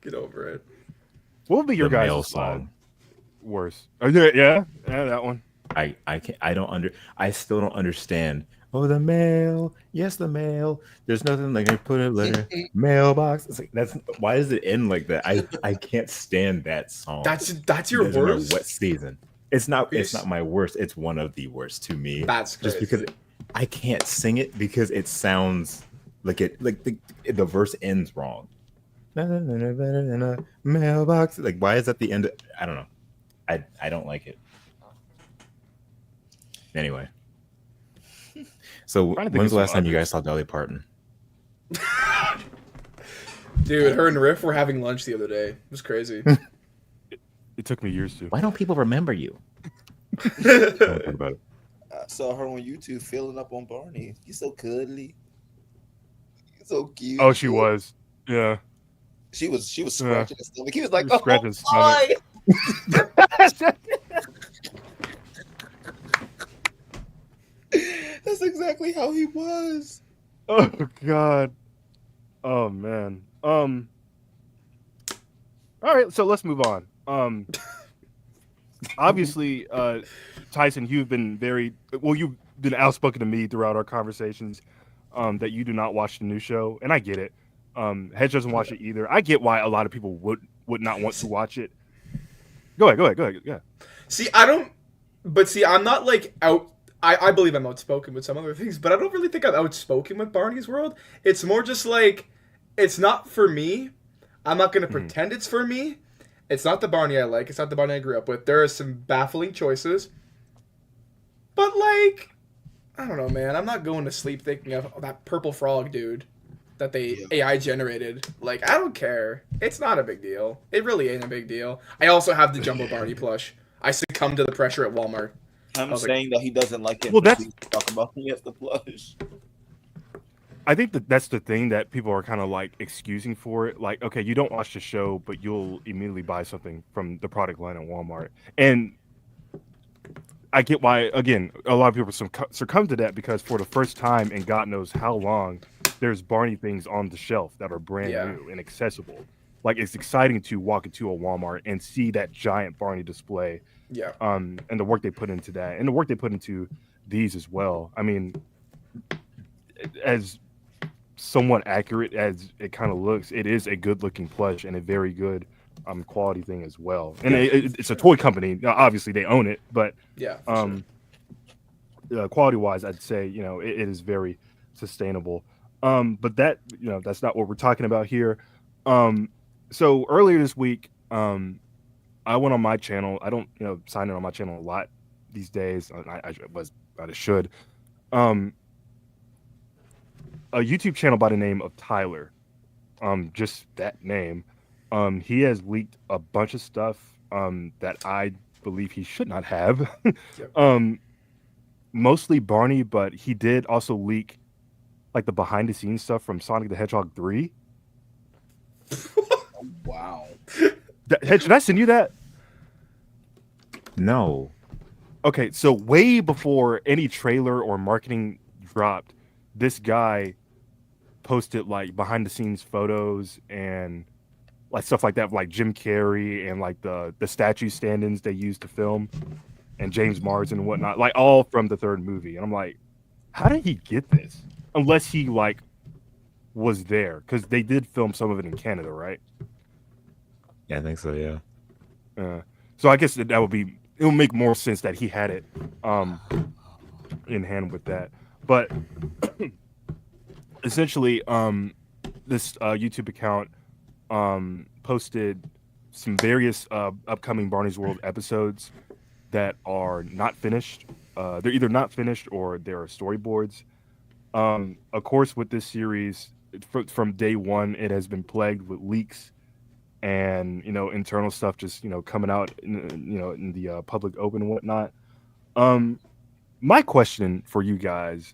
Get over it. What would be your The guys' male song. Worse? Yeah, that one. I can't. I still don't understand. Oh, the mail. Yes, the mail. There's nothing like I put a letter mailbox. It's like why does it end like that? I can't stand that song. That's your Doesn't matter worst. what season? It's not my worst. It's one of the worst to me. That's just crazy. because I can't sing it because it sounds like the verse ends wrong. Mailbox. Like, why is that the end? I don't know. I don't like it. Anyway. So when's the last time you guys saw Dolly Parton? Dude, her and Riff were having lunch the other day. It was crazy. It took me years to. Why don't people remember you? Don't think about it. I saw her on YouTube filling up on Barney. He's so cuddly. He's so cute. Oh, she was. Yeah. She was scratching his stomach. He was like, She was scratching his boy. That's exactly how he was. Oh God. Oh man. All right, so let's move on. Obviously, Tyson, you've been you've been outspoken to me throughout our conversations that you do not watch the new show, and I get it. Hedge doesn't watch it either. I get why a lot of people would not want to watch it. Go ahead. Yeah. See, I'm not like out. I believe I'm outspoken with some other things, but I don't really think I'm outspoken with Barney's World. It's more just like, it's not for me. I'm not going to pretend it's for me. It's not the Barney I like. It's not the Barney I grew up with. There are some baffling choices. But like, I don't know, man. I'm not going to sleep thinking of that purple frog dude that they AI generated. Like, I don't care. It's not a big deal. It really ain't a big deal. I also have the Jumbo Barney plush. I succumbed to the pressure at Walmart. I'm saying that he doesn't like it. Well, that's talk about he has the plush. I think that's the thing that people are kind of like excusing for it. Like, okay, you don't watch the show, but you'll immediately buy something from the product line at Walmart. And I get why, again, a lot of people succumb to that because for the first time in God knows how long, there's Barney things on the shelf that are brand new and accessible. Like, it's exciting to walk into a Walmart and see that giant Barney display. Yeah. And the work they put into that, and the work they put into these as well. I mean, as somewhat accurate as it kind of looks, it is a good looking plush and a very good quality thing as well. And it's a toy company. Obviously, they own it, but quality wise, I'd say it is very sustainable. But that that's not what we're talking about here. So earlier this week, I went on my channel. I don't, sign in on my channel a lot these days. I should. A YouTube channel by the name of Tyler. Just that name. He has leaked a bunch of stuff that I believe he should not have. Mostly Barney, but he did also leak like the behind the scenes stuff from Sonic the Hedgehog 3. Wow. Hedge, did I send you that? No. Okay, so way before any trailer or marketing dropped, this guy posted like behind the scenes photos and like stuff like that, like Jim Carrey and like the statue stand-ins they used to film, and James Marsden and whatnot, like all from the third movie. And I'm like, how did he get this? Unless he like was there, because they did film some of it in Canada, right? Yeah, I think so. Yeah. So I guess it will make more sense that he had it in hand with that. But essentially, this YouTube account posted some various upcoming Barney's World episodes that are not finished. They're either not finished or there are storyboards. Of course, with this series, from day one, it has been plagued with leaks and internal stuff just coming out in the public open and whatnot. My question for you guys: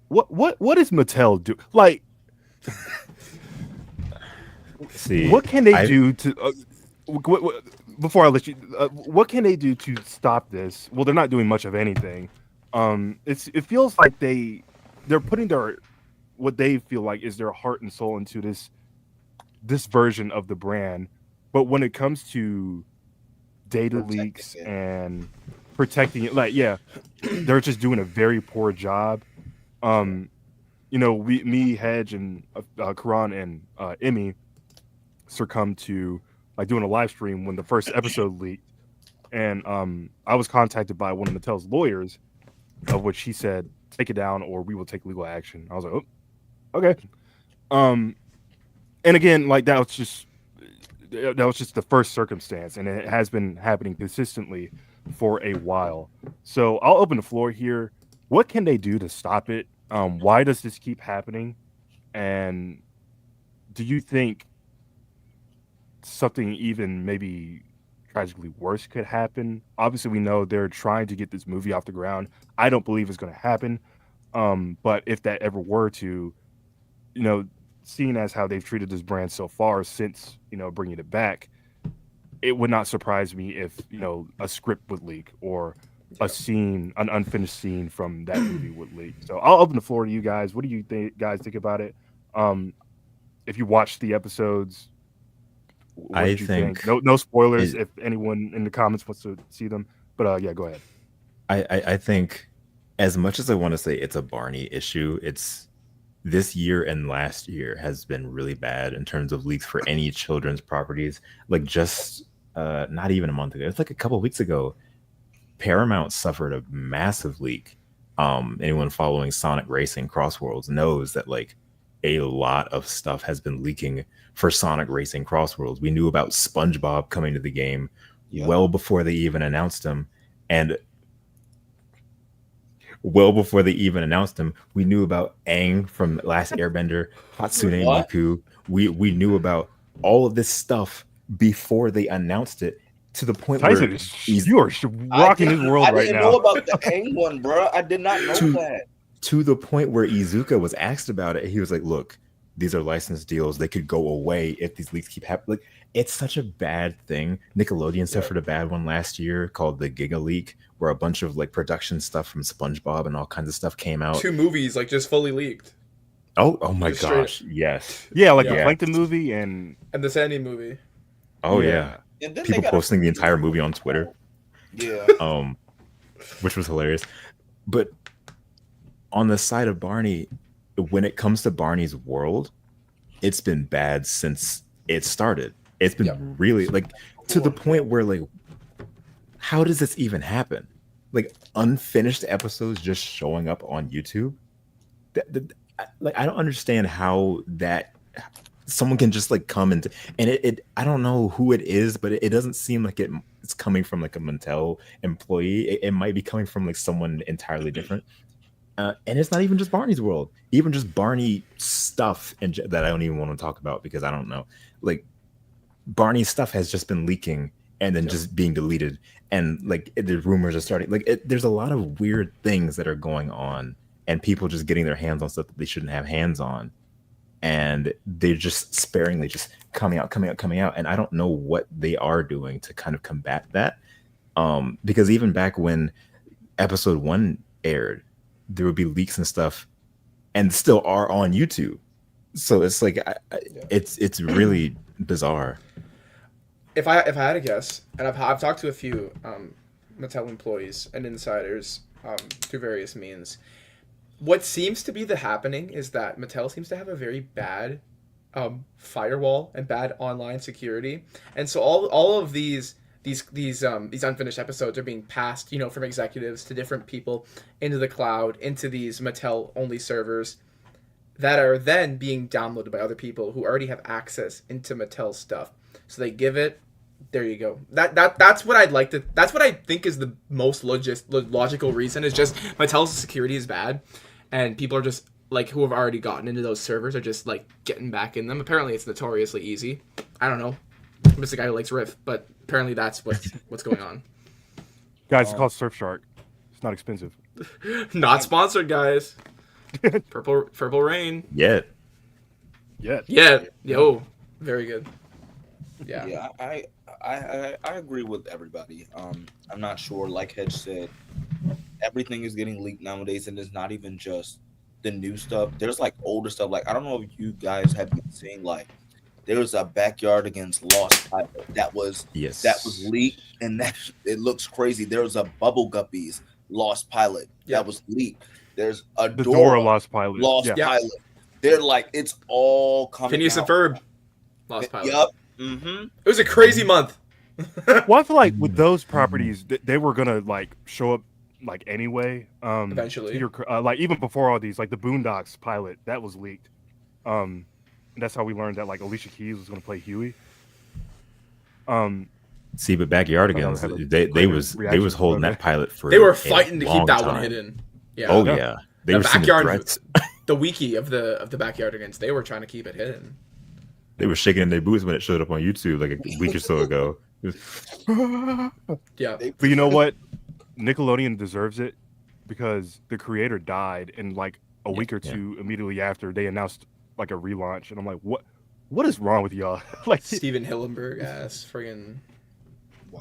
what does Mattel do? Like, See, what can they do to? Before I let you, what can they do to stop this? Well, they're not doing much of anything. It feels like they're putting their what they feel like is their heart and soul into this version of the brand, but when it comes to data leaks and protecting it, like they're just doing a very poor job. Me, Hedge, and Karan and Emmy succumbed to like doing a live stream when the first episode leaked, and I was contacted by one of Mattel's lawyers, of which he said, "Take it down, or we will take legal action." I was like, "Oh, okay." And again, like that was just the first circumstance, and it has been happening consistently for a while. So I'll open the floor here. What can they do to stop it? Why does this keep happening? And do you think something even maybe tragically worse could happen? Obviously, we know they're trying to get this movie off the ground. I don't believe it's going to happen. But if that ever were to, seeing as how they've treated this brand so far since, bringing it back, it would not surprise me if, a script would leak or an unfinished scene from that movie would leak. So I'll open the floor to you guys. What do you guys think about it? If you watched the episodes, what did you think? No spoilers if anyone in the comments wants to see them. But yeah, go ahead. I think as much as I want to say it's a Barney issue, it's this year and last year has been really bad in terms of leaks for any children's properties. Like just not even a month ago, it's like a couple of weeks ago, Paramount suffered a massive leak. Anyone following Sonic Racing Crossworlds knows that like a lot of stuff has been leaking for Sonic Racing Crossworlds. We knew about SpongeBob coming to the game well before they even announced him, and well before they even announced him, we knew about Aang from Last Airbender, Hatsune Miku. We knew about all of this stuff before they announced it, to the point Tyson where you are rocking his world right now. I didn't know about the Aang one, bro. I did not know that. To the point where Iizuka was asked about it, he was like, "Look, these are license deals. They could go away if these leaks keep happening." Like, it's such a bad thing. Nickelodeon suffered a bad one last year called the Giga Leak, where a bunch of like production stuff from SpongeBob and all kinds of stuff came out. 2 movies like just fully leaked. Oh my gosh, yes. Yeah, like the Plankton movie and the Sandy movie. Oh yeah. And then people posting the entire movie on Twitter. Yeah. Which was hilarious. But on the side of Barney, when it comes to Barney's world, it's been bad since it started. It's been really like to the point where like, how does this even happen? Like unfinished episodes just showing up on YouTube. Like I don't understand how that someone can just like come and it I don't know who it is, but it doesn't seem like it's coming from like a Mattel employee. It might be coming from like someone entirely different. And it's not even just Barney's world, even just Barney stuff that I don't even want to talk about because I don't know. Like Barney stuff has just been leaking and then just being deleted. And like the rumors are starting. Like there's a lot of weird things that are going on and people just getting their hands on stuff that they shouldn't have hands on. And they're just sparingly just coming out. And I don't know what they are doing to kind of combat that. Because even back when episode 1 aired, there would be leaks and stuff and still are on YouTube. So it's like, it's really bizarre. If I had a guess, and I've talked to a few Mattel employees and insiders through various means, what seems to be the happening is that Mattel seems to have a very bad firewall and bad online security, and so all of these unfinished episodes are being passed, from executives to different people into the cloud, into these Mattel only servers that are then being downloaded by other people who already have access into Mattel stuff. So they give it There you go. That's what I'd like to. That's what I think is the most logical reason. Is just Mattel's security is bad, and people are just like who have already gotten into those servers are just like getting back in them. Apparently, it's notoriously easy. I don't know. I'm just a guy who likes Riff, but apparently that's what's going on. Guys, it's called Surfshark. It's not expensive. Not sponsored, guys. Purple Rain. Yet. Yo, very good. Yeah. Yeah, I agree with everybody. I'm not sure. Like Hedge said, everything is getting leaked nowadays, and it's not even just the new stuff. There's like older stuff. Like I don't know if you guys have been seeing. Like there was a Backyard Against Lost pilot that was leaked, and that it looks crazy. There was a Bubble Guppies Lost pilot that was leaked. There's a Dora Lost pilot. Pilot. They're like it's all coming. Phineas and Ferb Lost pilot. Yep. Mm-hmm. It was a crazy month. Well, I feel like with those properties, they were gonna like show up like anyway. Eventually, like even before all these, like the Boondocks pilot that was leaked. And that's how we learned that like Alicia Keys was gonna play Huey. See, but Backyard again, they was holding that pilot for. They were fighting to keep that time. One hidden. Yeah. Oh yeah, they were Backyard. Threats. The wiki of the Backyard Against, they were trying to keep it hidden. They were shaking in their boots when it showed up on YouTube like a week or so ago. Yeah. But you know what? Nickelodeon deserves it because the creator died, and like a week or two immediately after they announced like a relaunch, and I'm like, what is wrong with y'all? Like Steven Hillenburg ass friggin'.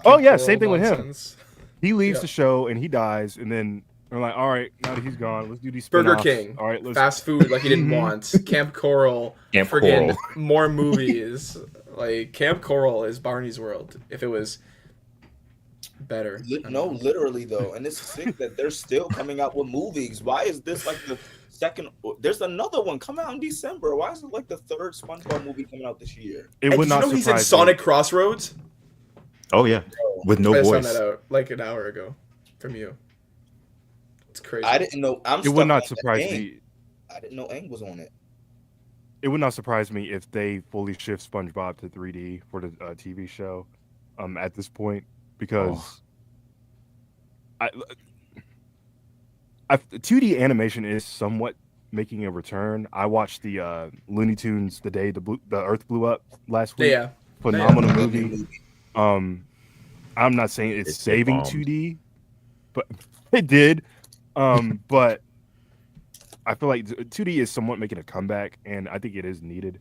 Oh yeah, same thing with him. Nonsense. He leaves the show and he dies, and then we're like, all right, now that he's gone, let's do these Burger spin-offs. King. All right, let's fast food like he didn't want. Camp Coral. Friggin' more movies. Like Camp Coral is Barney's World. If it was better. No, literally though, and it's sick that they're still coming out with movies. Why is this like the second? There's another one coming out in December. Why is it like the third SpongeBob movie coming out this year? It would not surprise he's in Sonic Crossroads. Oh yeah, with no I voice. found that out like an hour ago from you. It's crazy. I didn't know. It would not surprise me. I didn't know Aang was on it. It would not surprise me if they fully shift SpongeBob to 3D for the TV show. At this point, because 2D animation is somewhat making a return. I watched the Looney Tunes the day the Earth blew up last week. Yeah, phenomenal movie. I'm not saying it's saving 2D, but it did. But I feel like 2D is somewhat making a comeback, and I think it is needed.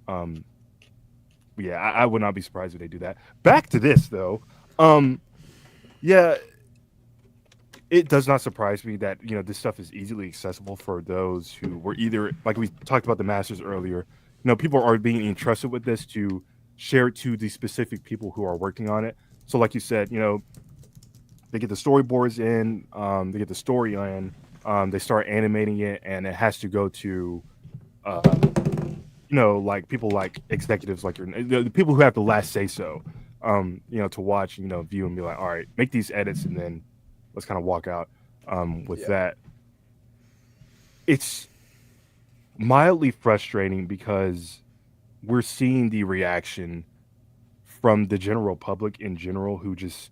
Yeah, I would not be surprised if they do that. Back to this though. Yeah, it does not surprise me that this stuff is easily accessible for those who were either, like we talked about the Masters earlier. People are being entrusted with this to share it to the specific people who are working on it. So, like you said, they get the storyboards in, they get the story in, they start animating it, and it has to go to, like people like executives, like the people who have the last say so, to watch, view and be like, all right, make these edits, and then let's kind of walk out with that. It's mildly frustrating because we're seeing the reaction from the general public in general, who just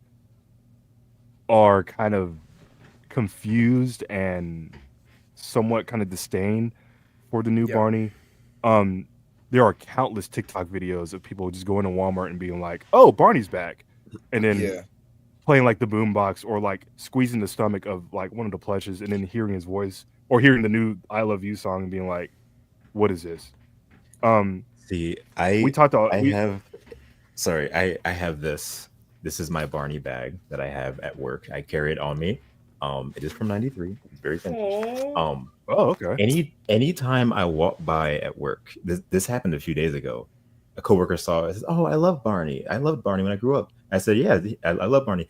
are kind of confused and somewhat kind of disdain for the new Barney. There are countless TikTok videos of people just going to Walmart and being like, "Oh, Barney's back," and then playing like the boombox or like squeezing the stomach of like one of the plushes and then hearing his voice or hearing the new "I Love You" song and being like, "What is this?" See, I have this. This is my Barney bag that I have at work. I carry it on me. It is from '93. It's very vintage. Oh, okay. Anytime I walk by at work, this happened a few days ago. A coworker saw it and says, "Oh, I love Barney. I loved Barney when I grew up." I said, "Yeah, I love Barney."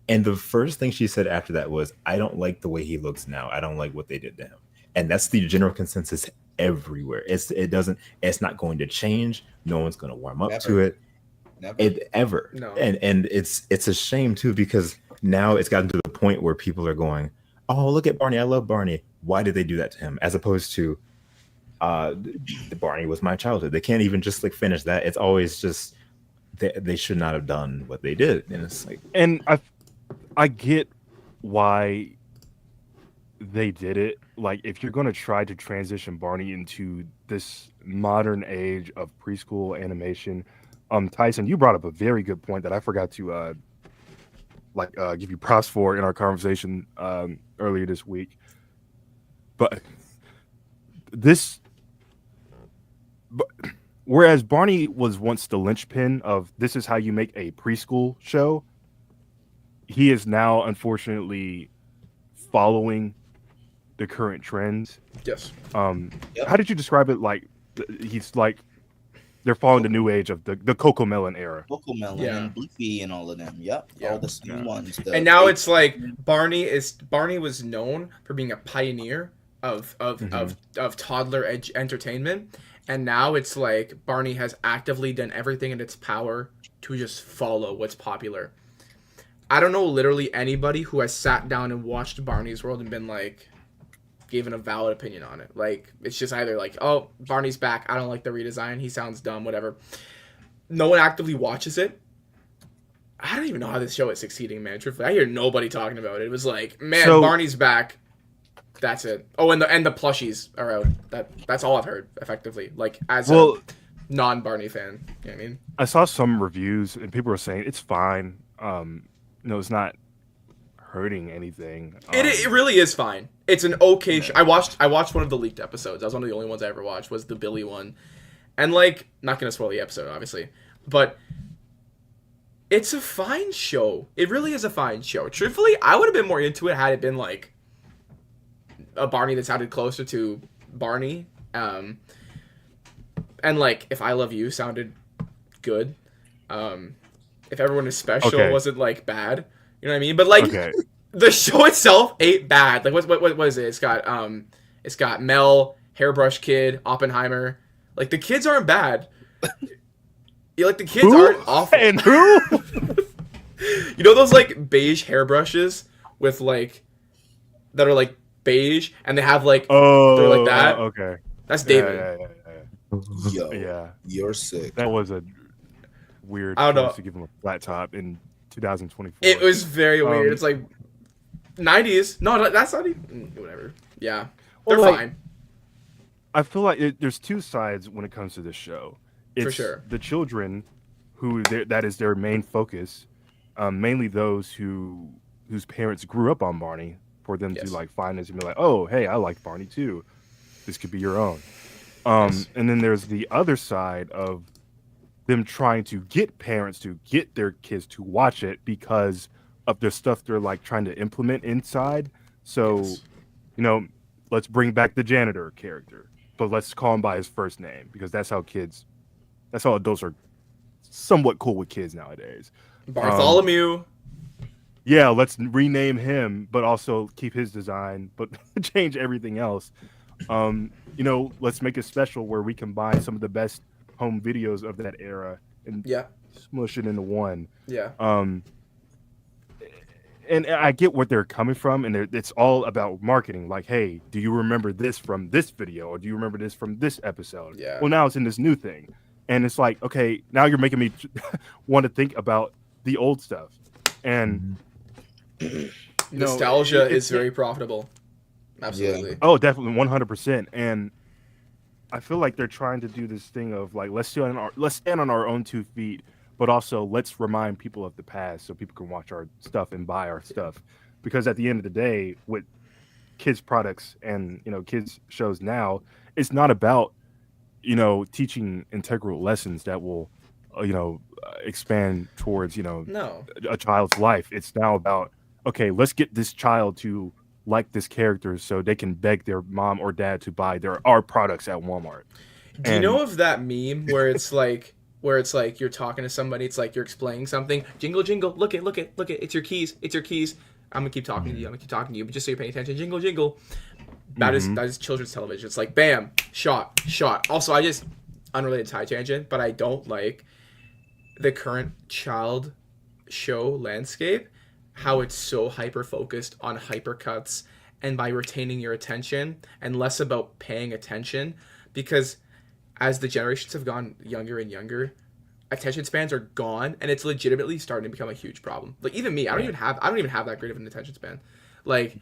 And the first thing she said after that was, "I don't like the way he looks now. I don't like what they did to him." And that's the general consensus everywhere. It's not going to change. No one's going to warm up to it. Never. No. And it's a shame too, because now it's gotten to the point where people are going, "Oh, look at Barney. I love Barney. Why did they do that to him?" As opposed to, Barney was my childhood. They can't even just like finish that. It's always just they should not have done what they did. And it's like, and I get why they did it. Like, if you're going to try to transition Barney into this modern age of preschool animation, Tyson, you brought up a very good point that I forgot to give you props for in our conversation earlier this week. But whereas Barney was once the linchpin of this is how you make a preschool show, he is now unfortunately following the current trends. Yes. How did you describe it? Like, he's like, they're following the new age of the Cocomelon era. Cocomelon and Blippi and all of them. Yep. All the same ones. And now it's like Barney was known for being a pioneer of toddler entertainment, and now it's like Barney has actively done everything in its power to just follow what's popular. I don't know literally anybody who has sat down and watched Barney's World and been like, given a valid opinion on it. Like, it's just either like, oh, Barney's back, I don't like the redesign, he sounds dumb, whatever. No one actively watches it. I don't even know how this show is succeeding, man. Truthfully, I hear nobody talking about it. It was like, man, Barney's back. That's it. Oh, and the plushies are out. That's all I've heard, effectively. Like, as a non-Barney fan. You know what I mean? I saw some reviews and people were saying it's fine. It's not hurting anything. It really is fine. It's an okay show. I watched one of the leaked episodes. That was one of the only ones I ever watched, was the Billy one. And like, not gonna spoil the episode, obviously, but it's a fine show. It really is a fine show. Truthfully, I would have been more into it had it been like a Barney that sounded closer to Barney. And like, if I Love You sounded good. If Everyone Is Special wasn't like bad. You know what I mean? But like, the show itself ain't bad. Like, what is it? It's got Mel, Hairbrush Kid, Oppenheimer. Like, the kids aren't bad. The kids aren't awful. And who? You know those like beige hairbrushes with like that are like beige and they have like they're like that. Okay, that's David. Yo, you're sick. That was a weird. I don't know. To give him a flat top in 2024. It was very weird. It's like 90s. No, that's not even whatever. Yeah, they're fine. I feel like there's two sides when it comes to this show. It's for sure the children who that is their main focus, mainly those whose parents grew up on Barney, for them to like find this and be like, oh, hey, I like Barney too. This could be your own. And then there's the other side of them trying to get parents to get their kids to watch it because of the stuff they're like trying to implement inside. So, let's bring back the janitor character, but let's call him by his first name because that's how adults are somewhat cool with kids nowadays. Bartholomew. Yeah, let's rename him, but also keep his design, but change everything else. Let's make it special where we combine some of the best home videos of that era and smush it into one. Yeah. And I get what they're coming from, and it's all about marketing. Like, hey, do you remember this from this video, or do you remember this from this episode? Yeah. Well, now it's in this new thing, and it's like, okay, now you're making me want to think about the old stuff, and nostalgia is very profitable. Absolutely. Yeah. Oh, definitely, 100%. And I feel like they're trying to do this thing of like, let's stand on our own 2 feet, but also let's remind people of the past so people can watch our stuff and buy our stuff. Because at the end of the day, with kids products and kids shows now, it's not about teaching integral lessons that will expand towards a child's life. It's now about, okay, let's get this child to like this character so they can beg their mom or dad to buy our products at Walmart. Do you know of that meme where it's like you're talking to somebody, it's like you're explaining something, jingle jingle, look it, it's your keys, I'm gonna keep talking to you, but just so you're paying attention, jingle jingle. That is children's television. It's like bam, shot. Also, I just unrelated side tangent, but I don't like the current child show landscape, how it's so hyper focused on hypercuts and by retaining your attention and less about paying attention, because as the generations have gone younger and younger, attention spans are gone, and it's legitimately starting to become a huge problem. Like even me, I don't even have that great of an attention span. Like,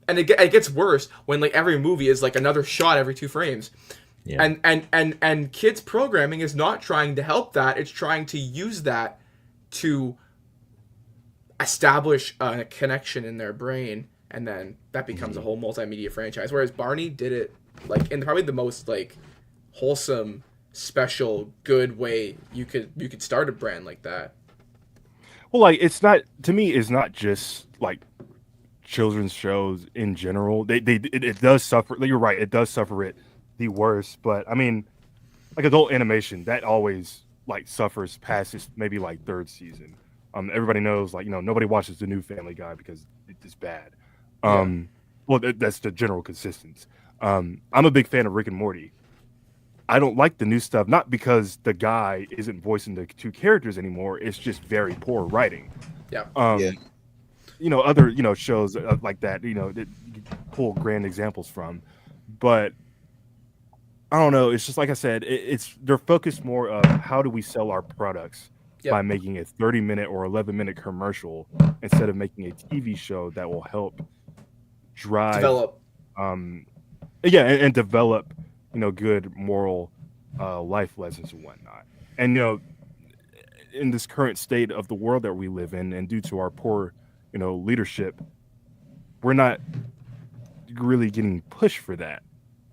and it gets worse when like every movie is like another shot every 2 frames. Yeah. And kids programming is not trying to help that. It's trying to use that to establish a connection in their brain, and then that becomes a whole multimedia franchise. Whereas Barney did it like in probably the most like wholesome, special, good way you could start a brand like that. Well, like it's not just like children's shows in general. It does suffer. Like, you're right, it does suffer it the worst. But I mean, like adult animation, that always like suffers past its maybe like 3rd season. Everybody knows, like, nobody watches the new Family Guy because it's bad. Well, that's the general consistency. I'm a big fan of Rick and Morty. I don't like the new stuff, not because the guy isn't voicing the 2 characters anymore. It's just very poor writing. Yeah. Other shows like that, that you pull grand examples from, but I don't know. It's just like I said, they're focused more of how do we sell our products by making a 30-minute or 11-minute commercial instead of making a TV show that will help develop, and develop, good moral life lessons and whatnot. And in this current state of the world that we live in, and due to our poor, leadership, we're not really getting pushed for that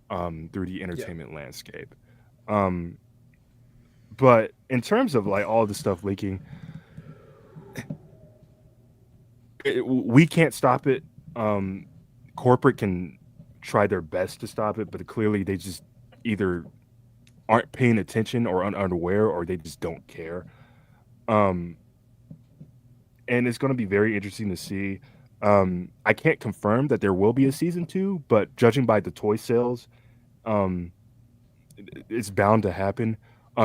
through the entertainment landscape. But in terms of like all the stuff leaking, we can't stop it. Corporate can try their best to stop it, but clearly they just either aren't paying attention or unaware, or they just don't care. And it's going to be very interesting to see. I can't confirm that there will be a season 2, but judging by the toy sales, it's bound to happen.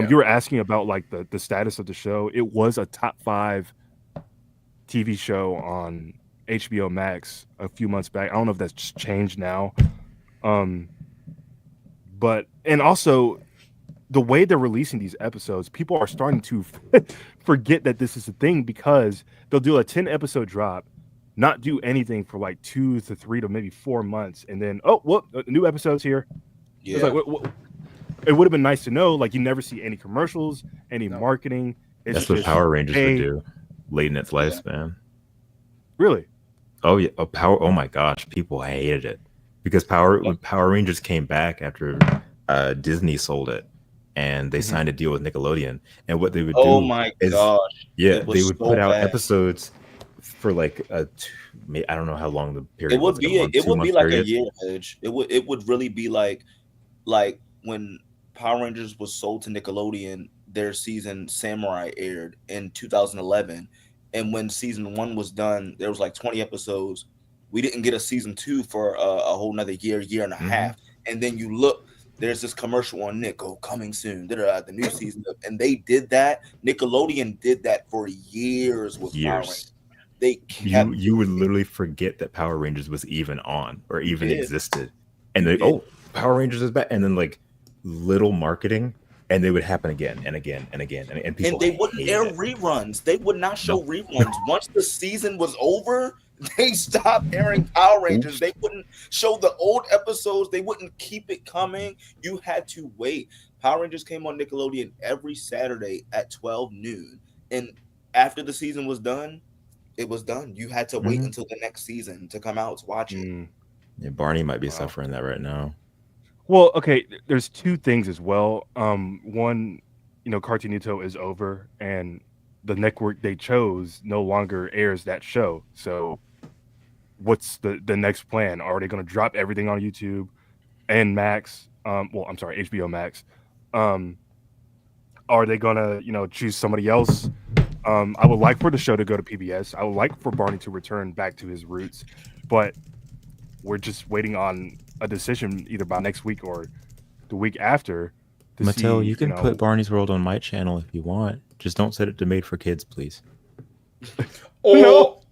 You were asking about like the status of the show. It was a top 5 TV show on HBO Max a few months back. I don't know if that's just changed now. But and also the way they're releasing these episodes, people are starting to forget that this is a thing, because they'll do a 10-episode drop, not do anything for like 2 to 3 to maybe 4 months, and then new episodes here. Yeah. It's like, what? It would have been nice to know, like, you never see any commercials, any marketing. That's what Power Rangers would do late in its lifespan. Really? Oh yeah, oh my gosh, people hated it because when Power Rangers came back after Disney sold it, and they signed a deal with Nickelodeon, and what they would do they would put out episodes for like I don't know how long the period. It would be like a year, Edge. It would really be like when Power Rangers was sold to Nickelodeon, their season Samurai aired in 2011. And when season 1 was done, there was like 20 episodes. We didn't get a season 2 for a whole nother year and a half. And then you look, there's this commercial on Nico coming soon. The new season. And they did that. Nickelodeon did that for years with Power Rangers. You would literally forget that Power Rangers was even on or even existed. And Power Rangers is back. And then like little marketing, and they would happen again and again and again. And people they wouldn't air reruns. They would not show reruns. Once the season was over, they stopped airing Power Rangers. They wouldn't show the old episodes. They wouldn't keep it coming. You had to wait. Power Rangers came on Nickelodeon every Saturday at 12 noon. And after the season was done, it was done. You had to wait until the next season to come out to watch it. Yeah, Barney might be suffering that right now. Well, okay, there's 2 things as well. One, Cartoonito is over, and the network they chose no longer airs that show. So what's the next plan? Are they going to drop everything on YouTube and Max? HBO Max. Are they going to, choose somebody else? I would like for the show to go to PBS. I would like for Barney to return back to his roots, but we're just waiting on a decision either by next week or the week after. Mattel, you can put Barney's World on my channel if you want. Just don't set it to Made for Kids, please. No.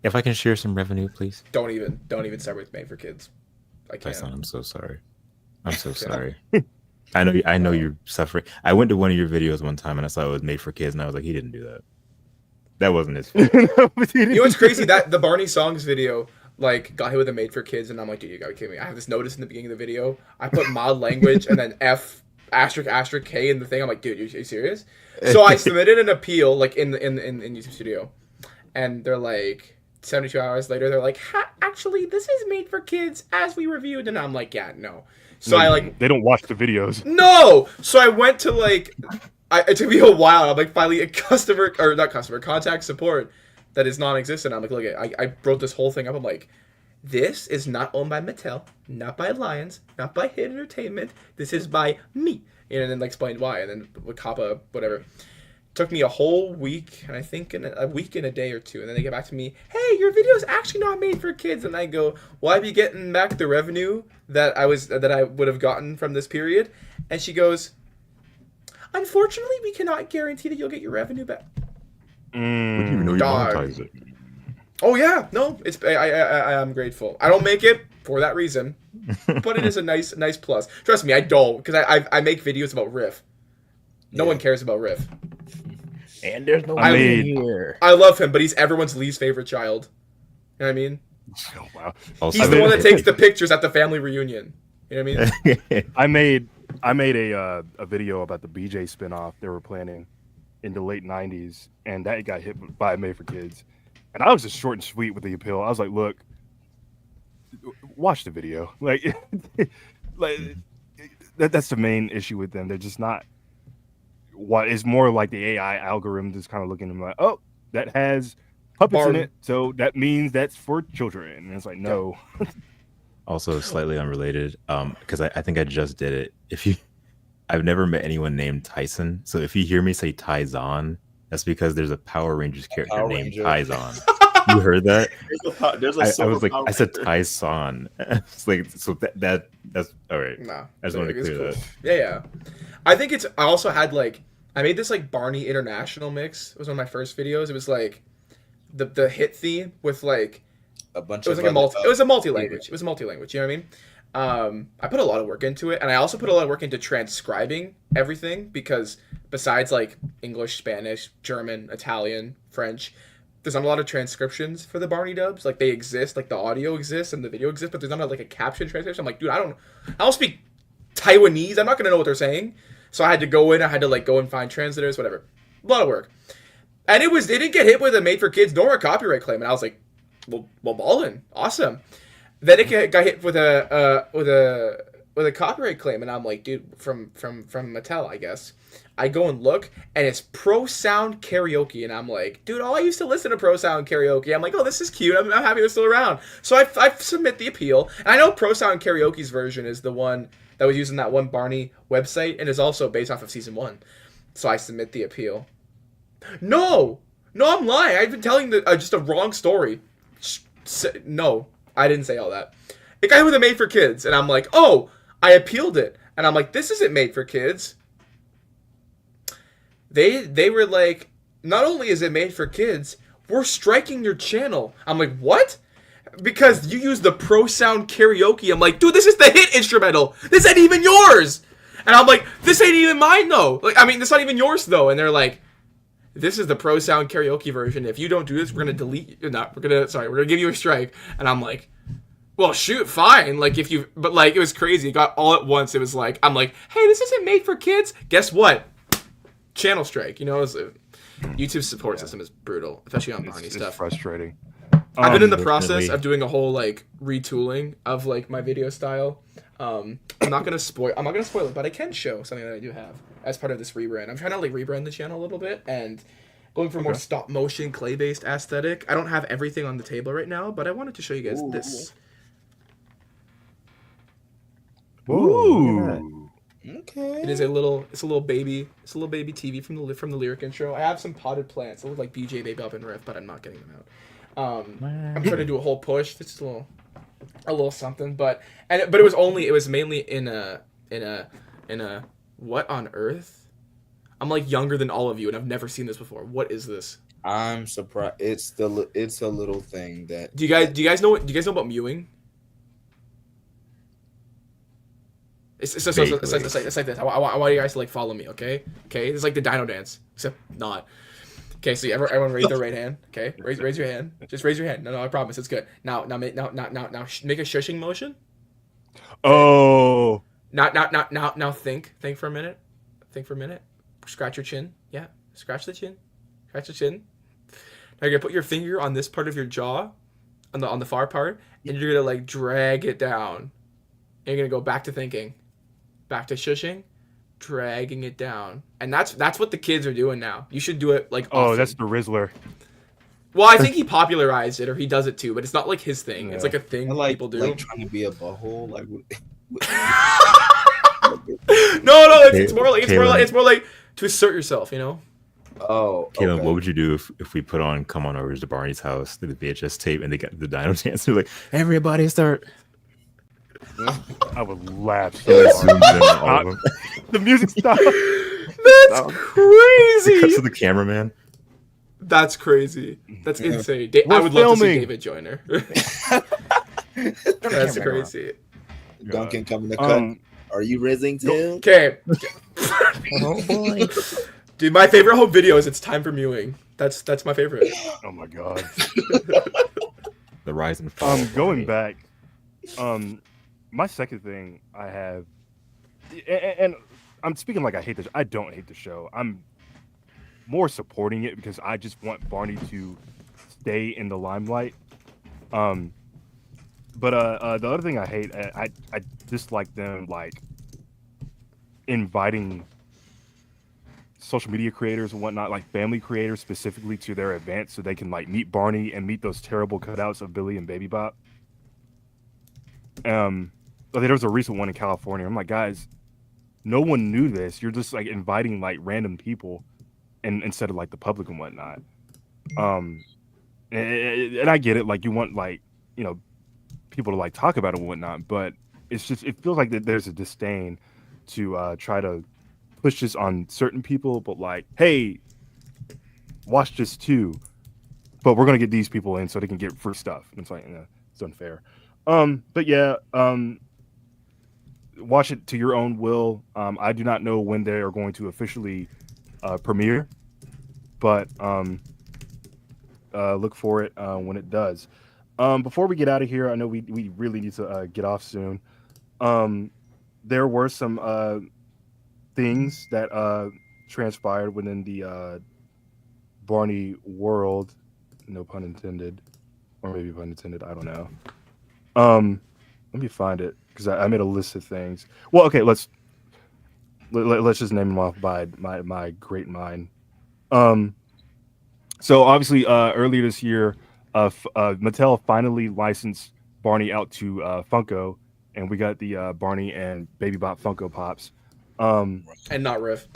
If I can share some revenue, please. Don't even start with Made for Kids. I can't. I'm so sorry. I'm so sorry. I know you're suffering. I went to one of your videos one time and I saw it was made for kids, and I was like, he didn't do that. That wasn't his fault. You know what's crazy? That the Barney songs video like got hit with a made for kids, and I'm like, dude, you gotta be kidding me. I have this notice in the beginning of the video. I put mild language and then F * K in the thing. I'm like, dude, you serious? So I submitted an appeal like in YouTube Studio, and they're like 72 hours later, they're like, actually, this is made for kids as we reviewed, and I'm like, yeah, no. So they don't watch the videos. No. So I went to it took me a while. I'm like finally a contact support that is non-existent. I'm like, look, I wrote this whole thing up. I'm like, this is not owned by Mattel, not by Lions, not by Hit Entertainment. This is by me. And then explained why. And then with Kappa, whatever. Took me a whole week, and I think a week and a day or two, and then they get back to me, hey, your video is actually not made for kids. And I go, well, I'd be getting back the revenue that I would have gotten from this period. And she goes, unfortunately, we cannot guarantee that you'll get your revenue back. We didn't even know you monetize it. Oh yeah, no, it's I am grateful. I don't make it for that reason, but it is a nice plus. Trust me, I don't, because I make videos about Riff. No one cares about Riff. And there's no one here. I love him, but he's everyone's least favorite child. You know what I mean? Oh, wow. He's the one that takes the pictures at the family reunion. You know what I mean? I made a video about the BJ spinoff they were planning in the late 90s, and that got hit by Made for Kids. And I was just short and sweet with the appeal. I was like, look, watch the video. Like that's the main issue with them. They're just not. What is more like the AI algorithm just kind of looking at them like, oh, that has puppets in it, so that means that's for children. And it's like, no. Also, slightly unrelated, because I think I just did it. I've never met anyone named Tyson, so if you hear me say Tyson, that's because there's a Power Rangers character named Tyson. You heard that? I was like, I said Tyson. It's like, so that's all right. No, I just wanted to clear that. Yeah. I think I also had I made this Barney International mix. It was one of my first videos. It was like the hit theme with a bunch it was of it was a multi-language. It was multi-language, you know what I mean? I put a lot of work into it, and I also put a lot of work into transcribing everything, because besides English, Spanish, German, Italian, French, there's not a lot of transcriptions for the Barney dubs. They exist, the audio exists and the video exists, but there's not a caption translation. I'm like, dude, I don't speak Taiwanese. I'm not gonna know what they're saying. So I had to go go and find translators, whatever. A lot of work. And it didn't get hit with a made for kids nor a copyright claim. And I was like, well, ballin', awesome. Then it got hit with a copyright claim, and I'm like, dude, from Mattel, I guess. I go and look, and it's Pro Sound Karaoke, and I'm like, dude, I used to listen to Pro Sound Karaoke. I'm like, oh, this is cute. I'm happy they're still around. So I submit the appeal, and I know Pro Sound Karaoke's version is the one that was used in that one Barney website, and is also based off of season 1. So I submit the appeal. No, I'm lying. I've been telling just a wrong story. No, I didn't say all that. It got hit with a made for kids, and I'm like, oh, I appealed it, and I'm like, this isn't made for kids. They were like, not only is it made for kids, we're striking your channel. I'm like, what? Because you use the Pro Sound Karaoke. I'm like, dude, this is the hit instrumental. This ain't even yours. And I'm like, this ain't even mine though. It's not even yours though. And they're like, this is the Pro Sound Karaoke version. If you don't do this, we're gonna we're gonna give you a strike. And I'm like, well, shoot, fine. But it was crazy. It got all at once. It was I'm like, hey, this isn't made for kids. Guess what? Channel strike. YouTube support system is brutal, especially on Barney stuff. It's frustrating. I've been in the process of doing a whole retooling of my video style. I'm not gonna spoil it, but I can show something that I do have as part of this rebrand. I'm trying to rebrand the channel a little bit and going for more stop motion clay based aesthetic. I don't have everything on the table right now, but I wanted to show you guys this. Ooh. Okay. It's a little baby TV from the lyric intro. I have some potted plants. They look like BJ Baby Up and Riff, but I'm not getting them out. I'm trying to do a whole push. This is a little something, but it was mainly in a what on earth? I'm younger than all of you, and I've never seen this before. What is this? I'm surprised. It's a little thing that. Do you guys know about mewing? It's like this. I want you guys to like follow me, okay? Okay, it's like the dino dance, except not. Okay, so everyone raise their right hand. Okay, raise your hand. Just raise your hand. No, I promise, it's good. Now make a shushing motion. Okay. Oh. Now think for a minute. Think for a minute. Scratch your chin. Yeah, scratch the chin. Scratch the chin. Now you're gonna put your finger on this part of your jaw, on the far part, and you're gonna like drag it down. And you're gonna go back to thinking, back to shushing, dragging it down, and that's what the kids are doing now. You should do it like. Oh, often. that's the Rizzler. Well, I think he popularized it, or he does it too, but it's not like his thing. Yeah. It's like a thing people do. Like trying to be a butthole, like. No, it's more like to assert yourself, you know. Oh, Caleb, okay. what would you do if we put on "Come On Over to Barney's House" through the VHS tape and they got the dino dance? They're like, everybody start. I would laugh so hard. The music stopped. That's crazy. Cuts to the cameraman. That's crazy. That's insane. I would love to see David Joyner. That's crazy. Duncan coming to cut. Are you rizzing too? Okay. Oh boy. Dude, my favorite home video is "It's Time for Mewing." That's my favorite. Oh my god. The rise and fall. Going back. My second thing I have, and I'm speaking like I hate this. I don't hate the show. I'm more supporting it because I just want Barney to stay in the limelight. But the other thing I hate, I dislike them like inviting social media creators and whatnot, like family creators specifically, to their events so they can like meet Barney and meet those terrible cutouts of Billy and Baby Bop. There was a recent one in California. I'm like, guys, no one knew this. You're just like inviting like random people, and instead of like the public and whatnot. And I get it. Like you want like people to like talk about it and whatnot, but it feels like that there's a disdain to try to push this on certain people. But like, hey, watch this too. But we're gonna get these people in so they can get free stuff. And it's like, it's unfair. But yeah, watch it to your own will. I do not know when they are going to officially premiere, but look for it when it does. Before we get out of here, I know we really need to get off soon. There were some things that transpired within the Barney world, no pun intended, or maybe pun intended, I don't know. Let me find it because I made a list of things. Well, okay, let's just name them off by my great mind. So obviously, earlier this year, Mattel finally licensed Barney out to Funko, and we got the Barney and Baby Bop Funko Pops. And not Riff.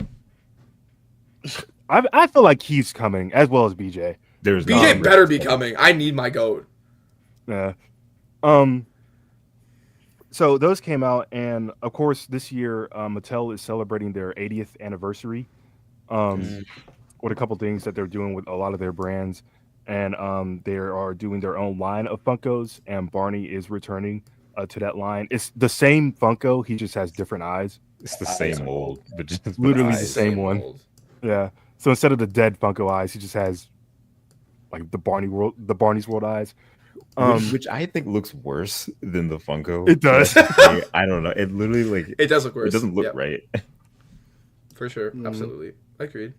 I feel like he's coming, as well as BJ. BJ better be coming. I need my goat. Yeah. So those came out, and of course, this year Mattel is celebrating their 80th anniversary. With a couple things that they're doing with a lot of their brands, and they are doing their own line of Funkos, and Barney is returning to that line. It's the same Funko, he just has different eyes. It's the same mold, but just literally the same one. Mold. Yeah. So instead of the dead Funko eyes, he just has like the Barney's World eyes. Which I think looks worse than the Funko. It does. I don't know. It literally like it does look worse. It doesn't look right. For sure. Absolutely. Agreed.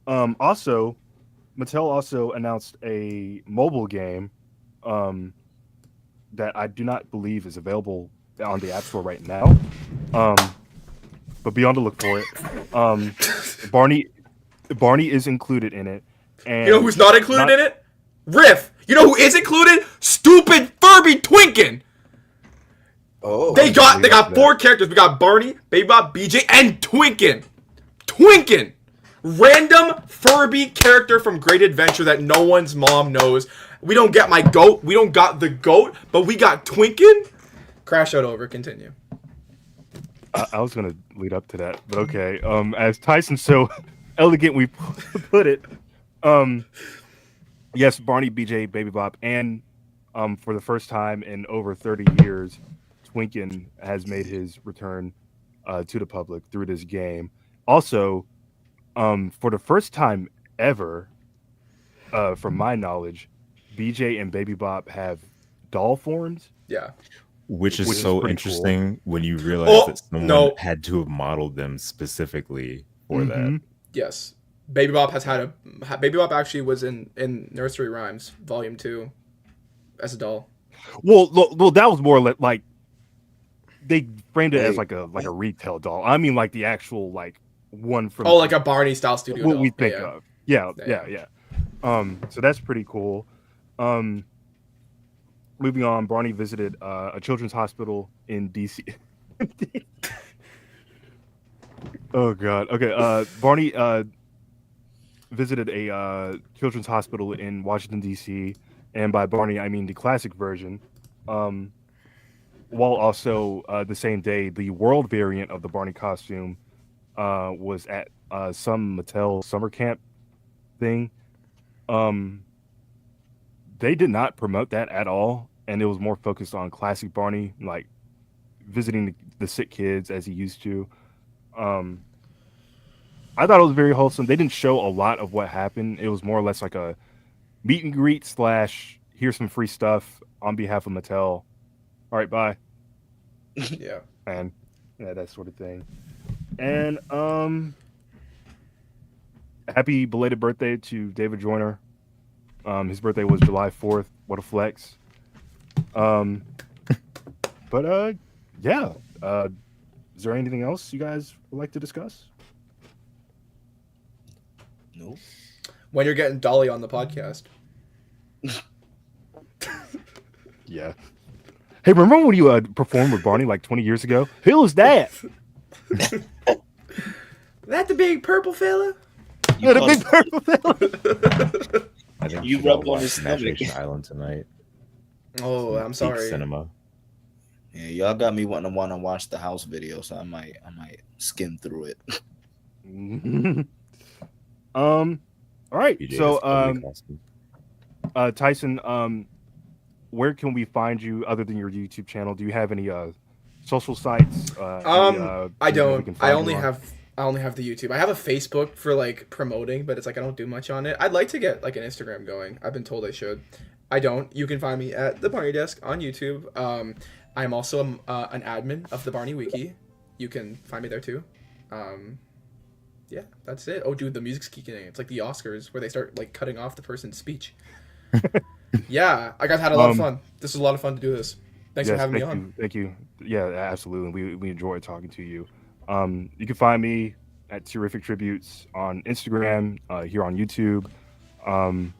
Also, Mattel also announced a mobile game that I do not believe is available on the App Store right now. But be on the look for it. Barney is included in it. And you know who's not included in it? Riff. You know who is included? Stupid Furby Twinkin. Oh, they got 4 characters. We got Barney, Baby Bop, BJ, and Twinkin. Twinkin. Random Furby character from Great Adventure that no one's mom knows. We don't get my goat. We don't got the goat, but we got Twinkin. Crash out over. Continue. I was gonna lead up to that, but okay. As Tyson so elegantly put it, yes, Barney, BJ, Baby Bop, and for the first time in over 30 years, Twinken has made his return to the public through this game. Also, for the first time ever, from my knowledge, BJ and Baby Bop have doll forms. Yeah. Which is so interesting when you realize that someone had to have modeled them specifically for that. Yes. Baby Bop has had Baby Bop actually was in Nursery Rhymes Volume 2 as a doll. Well, that was more like they framed it as like a retail doll. I mean, like the actual like one from like a Barney style studio. What doll. we think of, yeah. So that's pretty cool. Moving on, Barney visited a children's hospital in DC. Oh God. Okay. Barney visited a children's hospital in Washington D.C. And by Barney, I mean the classic version. While also the same day, the world variant of the Barney costume was at some Mattel summer camp thing. They did not promote that at all, and it was more focused on classic Barney, like visiting the sick kids as he used to. I thought it was very wholesome. They didn't show a lot of what happened. It was more or less like a meet and greet / here's some free stuff on behalf of Mattel. All right, bye. Yeah. And that sort of thing. And happy belated birthday to David Joyner. His birthday was July 4th. What a flex. But yeah. Is there anything else you guys would like to discuss? No. When you're getting Dolly on the podcast. Yeah. Hey, remember when you performed with Barney like 20 years ago? Who was that? That the big purple fella? Yeah, the big purple fella. I think You we should all rubbed on watch his stomach. Imagination Island tonight. Oh, I'm Deep sorry. Cinema. Yeah, y'all got me wanting to watch the house video, so I might skim through it. All right. BJ So, has a lovely costume. Tyson, where can we find you other than your YouTube channel? Do you have any social sites? I don't. I only have the YouTube. I have a Facebook for like promoting, but it's like I don't do much on it. I'd like to get like an Instagram going. I've been told I should. I don't. You can find me at the Barney Desk on YouTube. I'm also an admin of the Barney Wiki. You can find me there too. Yeah, that's it. Oh, dude, the music's kicking in. It's like the Oscars where they start like cutting off the person's speech. Yeah, I had a lot of fun. This was a lot of fun to do this. Thanks for having me on. Thank you. Yeah, absolutely. We enjoyed talking to you. You can find me at Terrific Tributes on Instagram, here on YouTube. I'm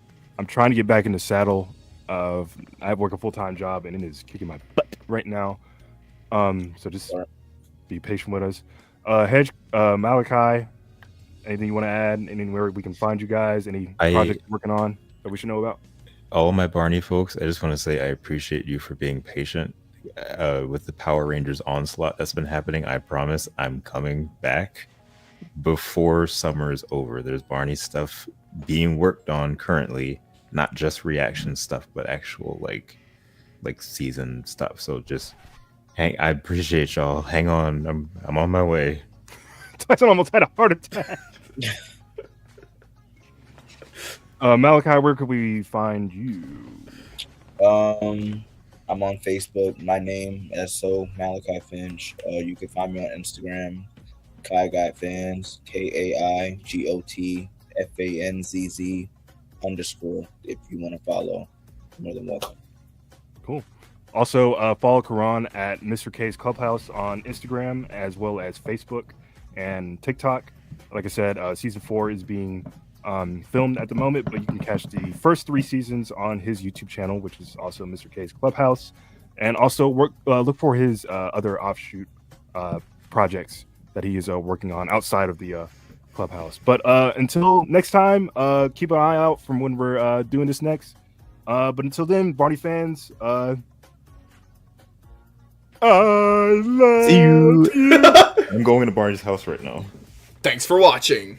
trying to get back in the saddle of I work a full-time job and it is kicking my butt right now. So just be patient with us. Malakai, anything you want to add? Anywhere we can find you guys? Any projects you're working on that we should know about? All my Barney folks, I just want to say I appreciate you for being patient with the Power Rangers onslaught that's been happening. I promise I'm coming back before summer is over. There's Barney stuff being worked on currently, not just reaction stuff, but actual like season stuff. So just I appreciate y'all. Hang on, I'm on my way. Tyson almost had a heart attack. Malakai, where could we find you? I'm on Facebook. My name SO Malakai Finch. You can find me on Instagram, Kai Fans, KAIGOTFANZZ _ if you want to follow. More than welcome. Cool. Also, follow Karan at Mr. K's Clubhouse on Instagram as well as Facebook and TikTok. Like I said, season 4 is being filmed at the moment, but you can catch the first 3 seasons on his YouTube channel, which is also Mr. K's Clubhouse, and also look for his other offshoot projects that he is working on outside of the Clubhouse. But until next time, keep an eye out from when we're doing this next. But until then, Barney fans, I love See you. I'm going to Barney's house right now. Thanks for watching.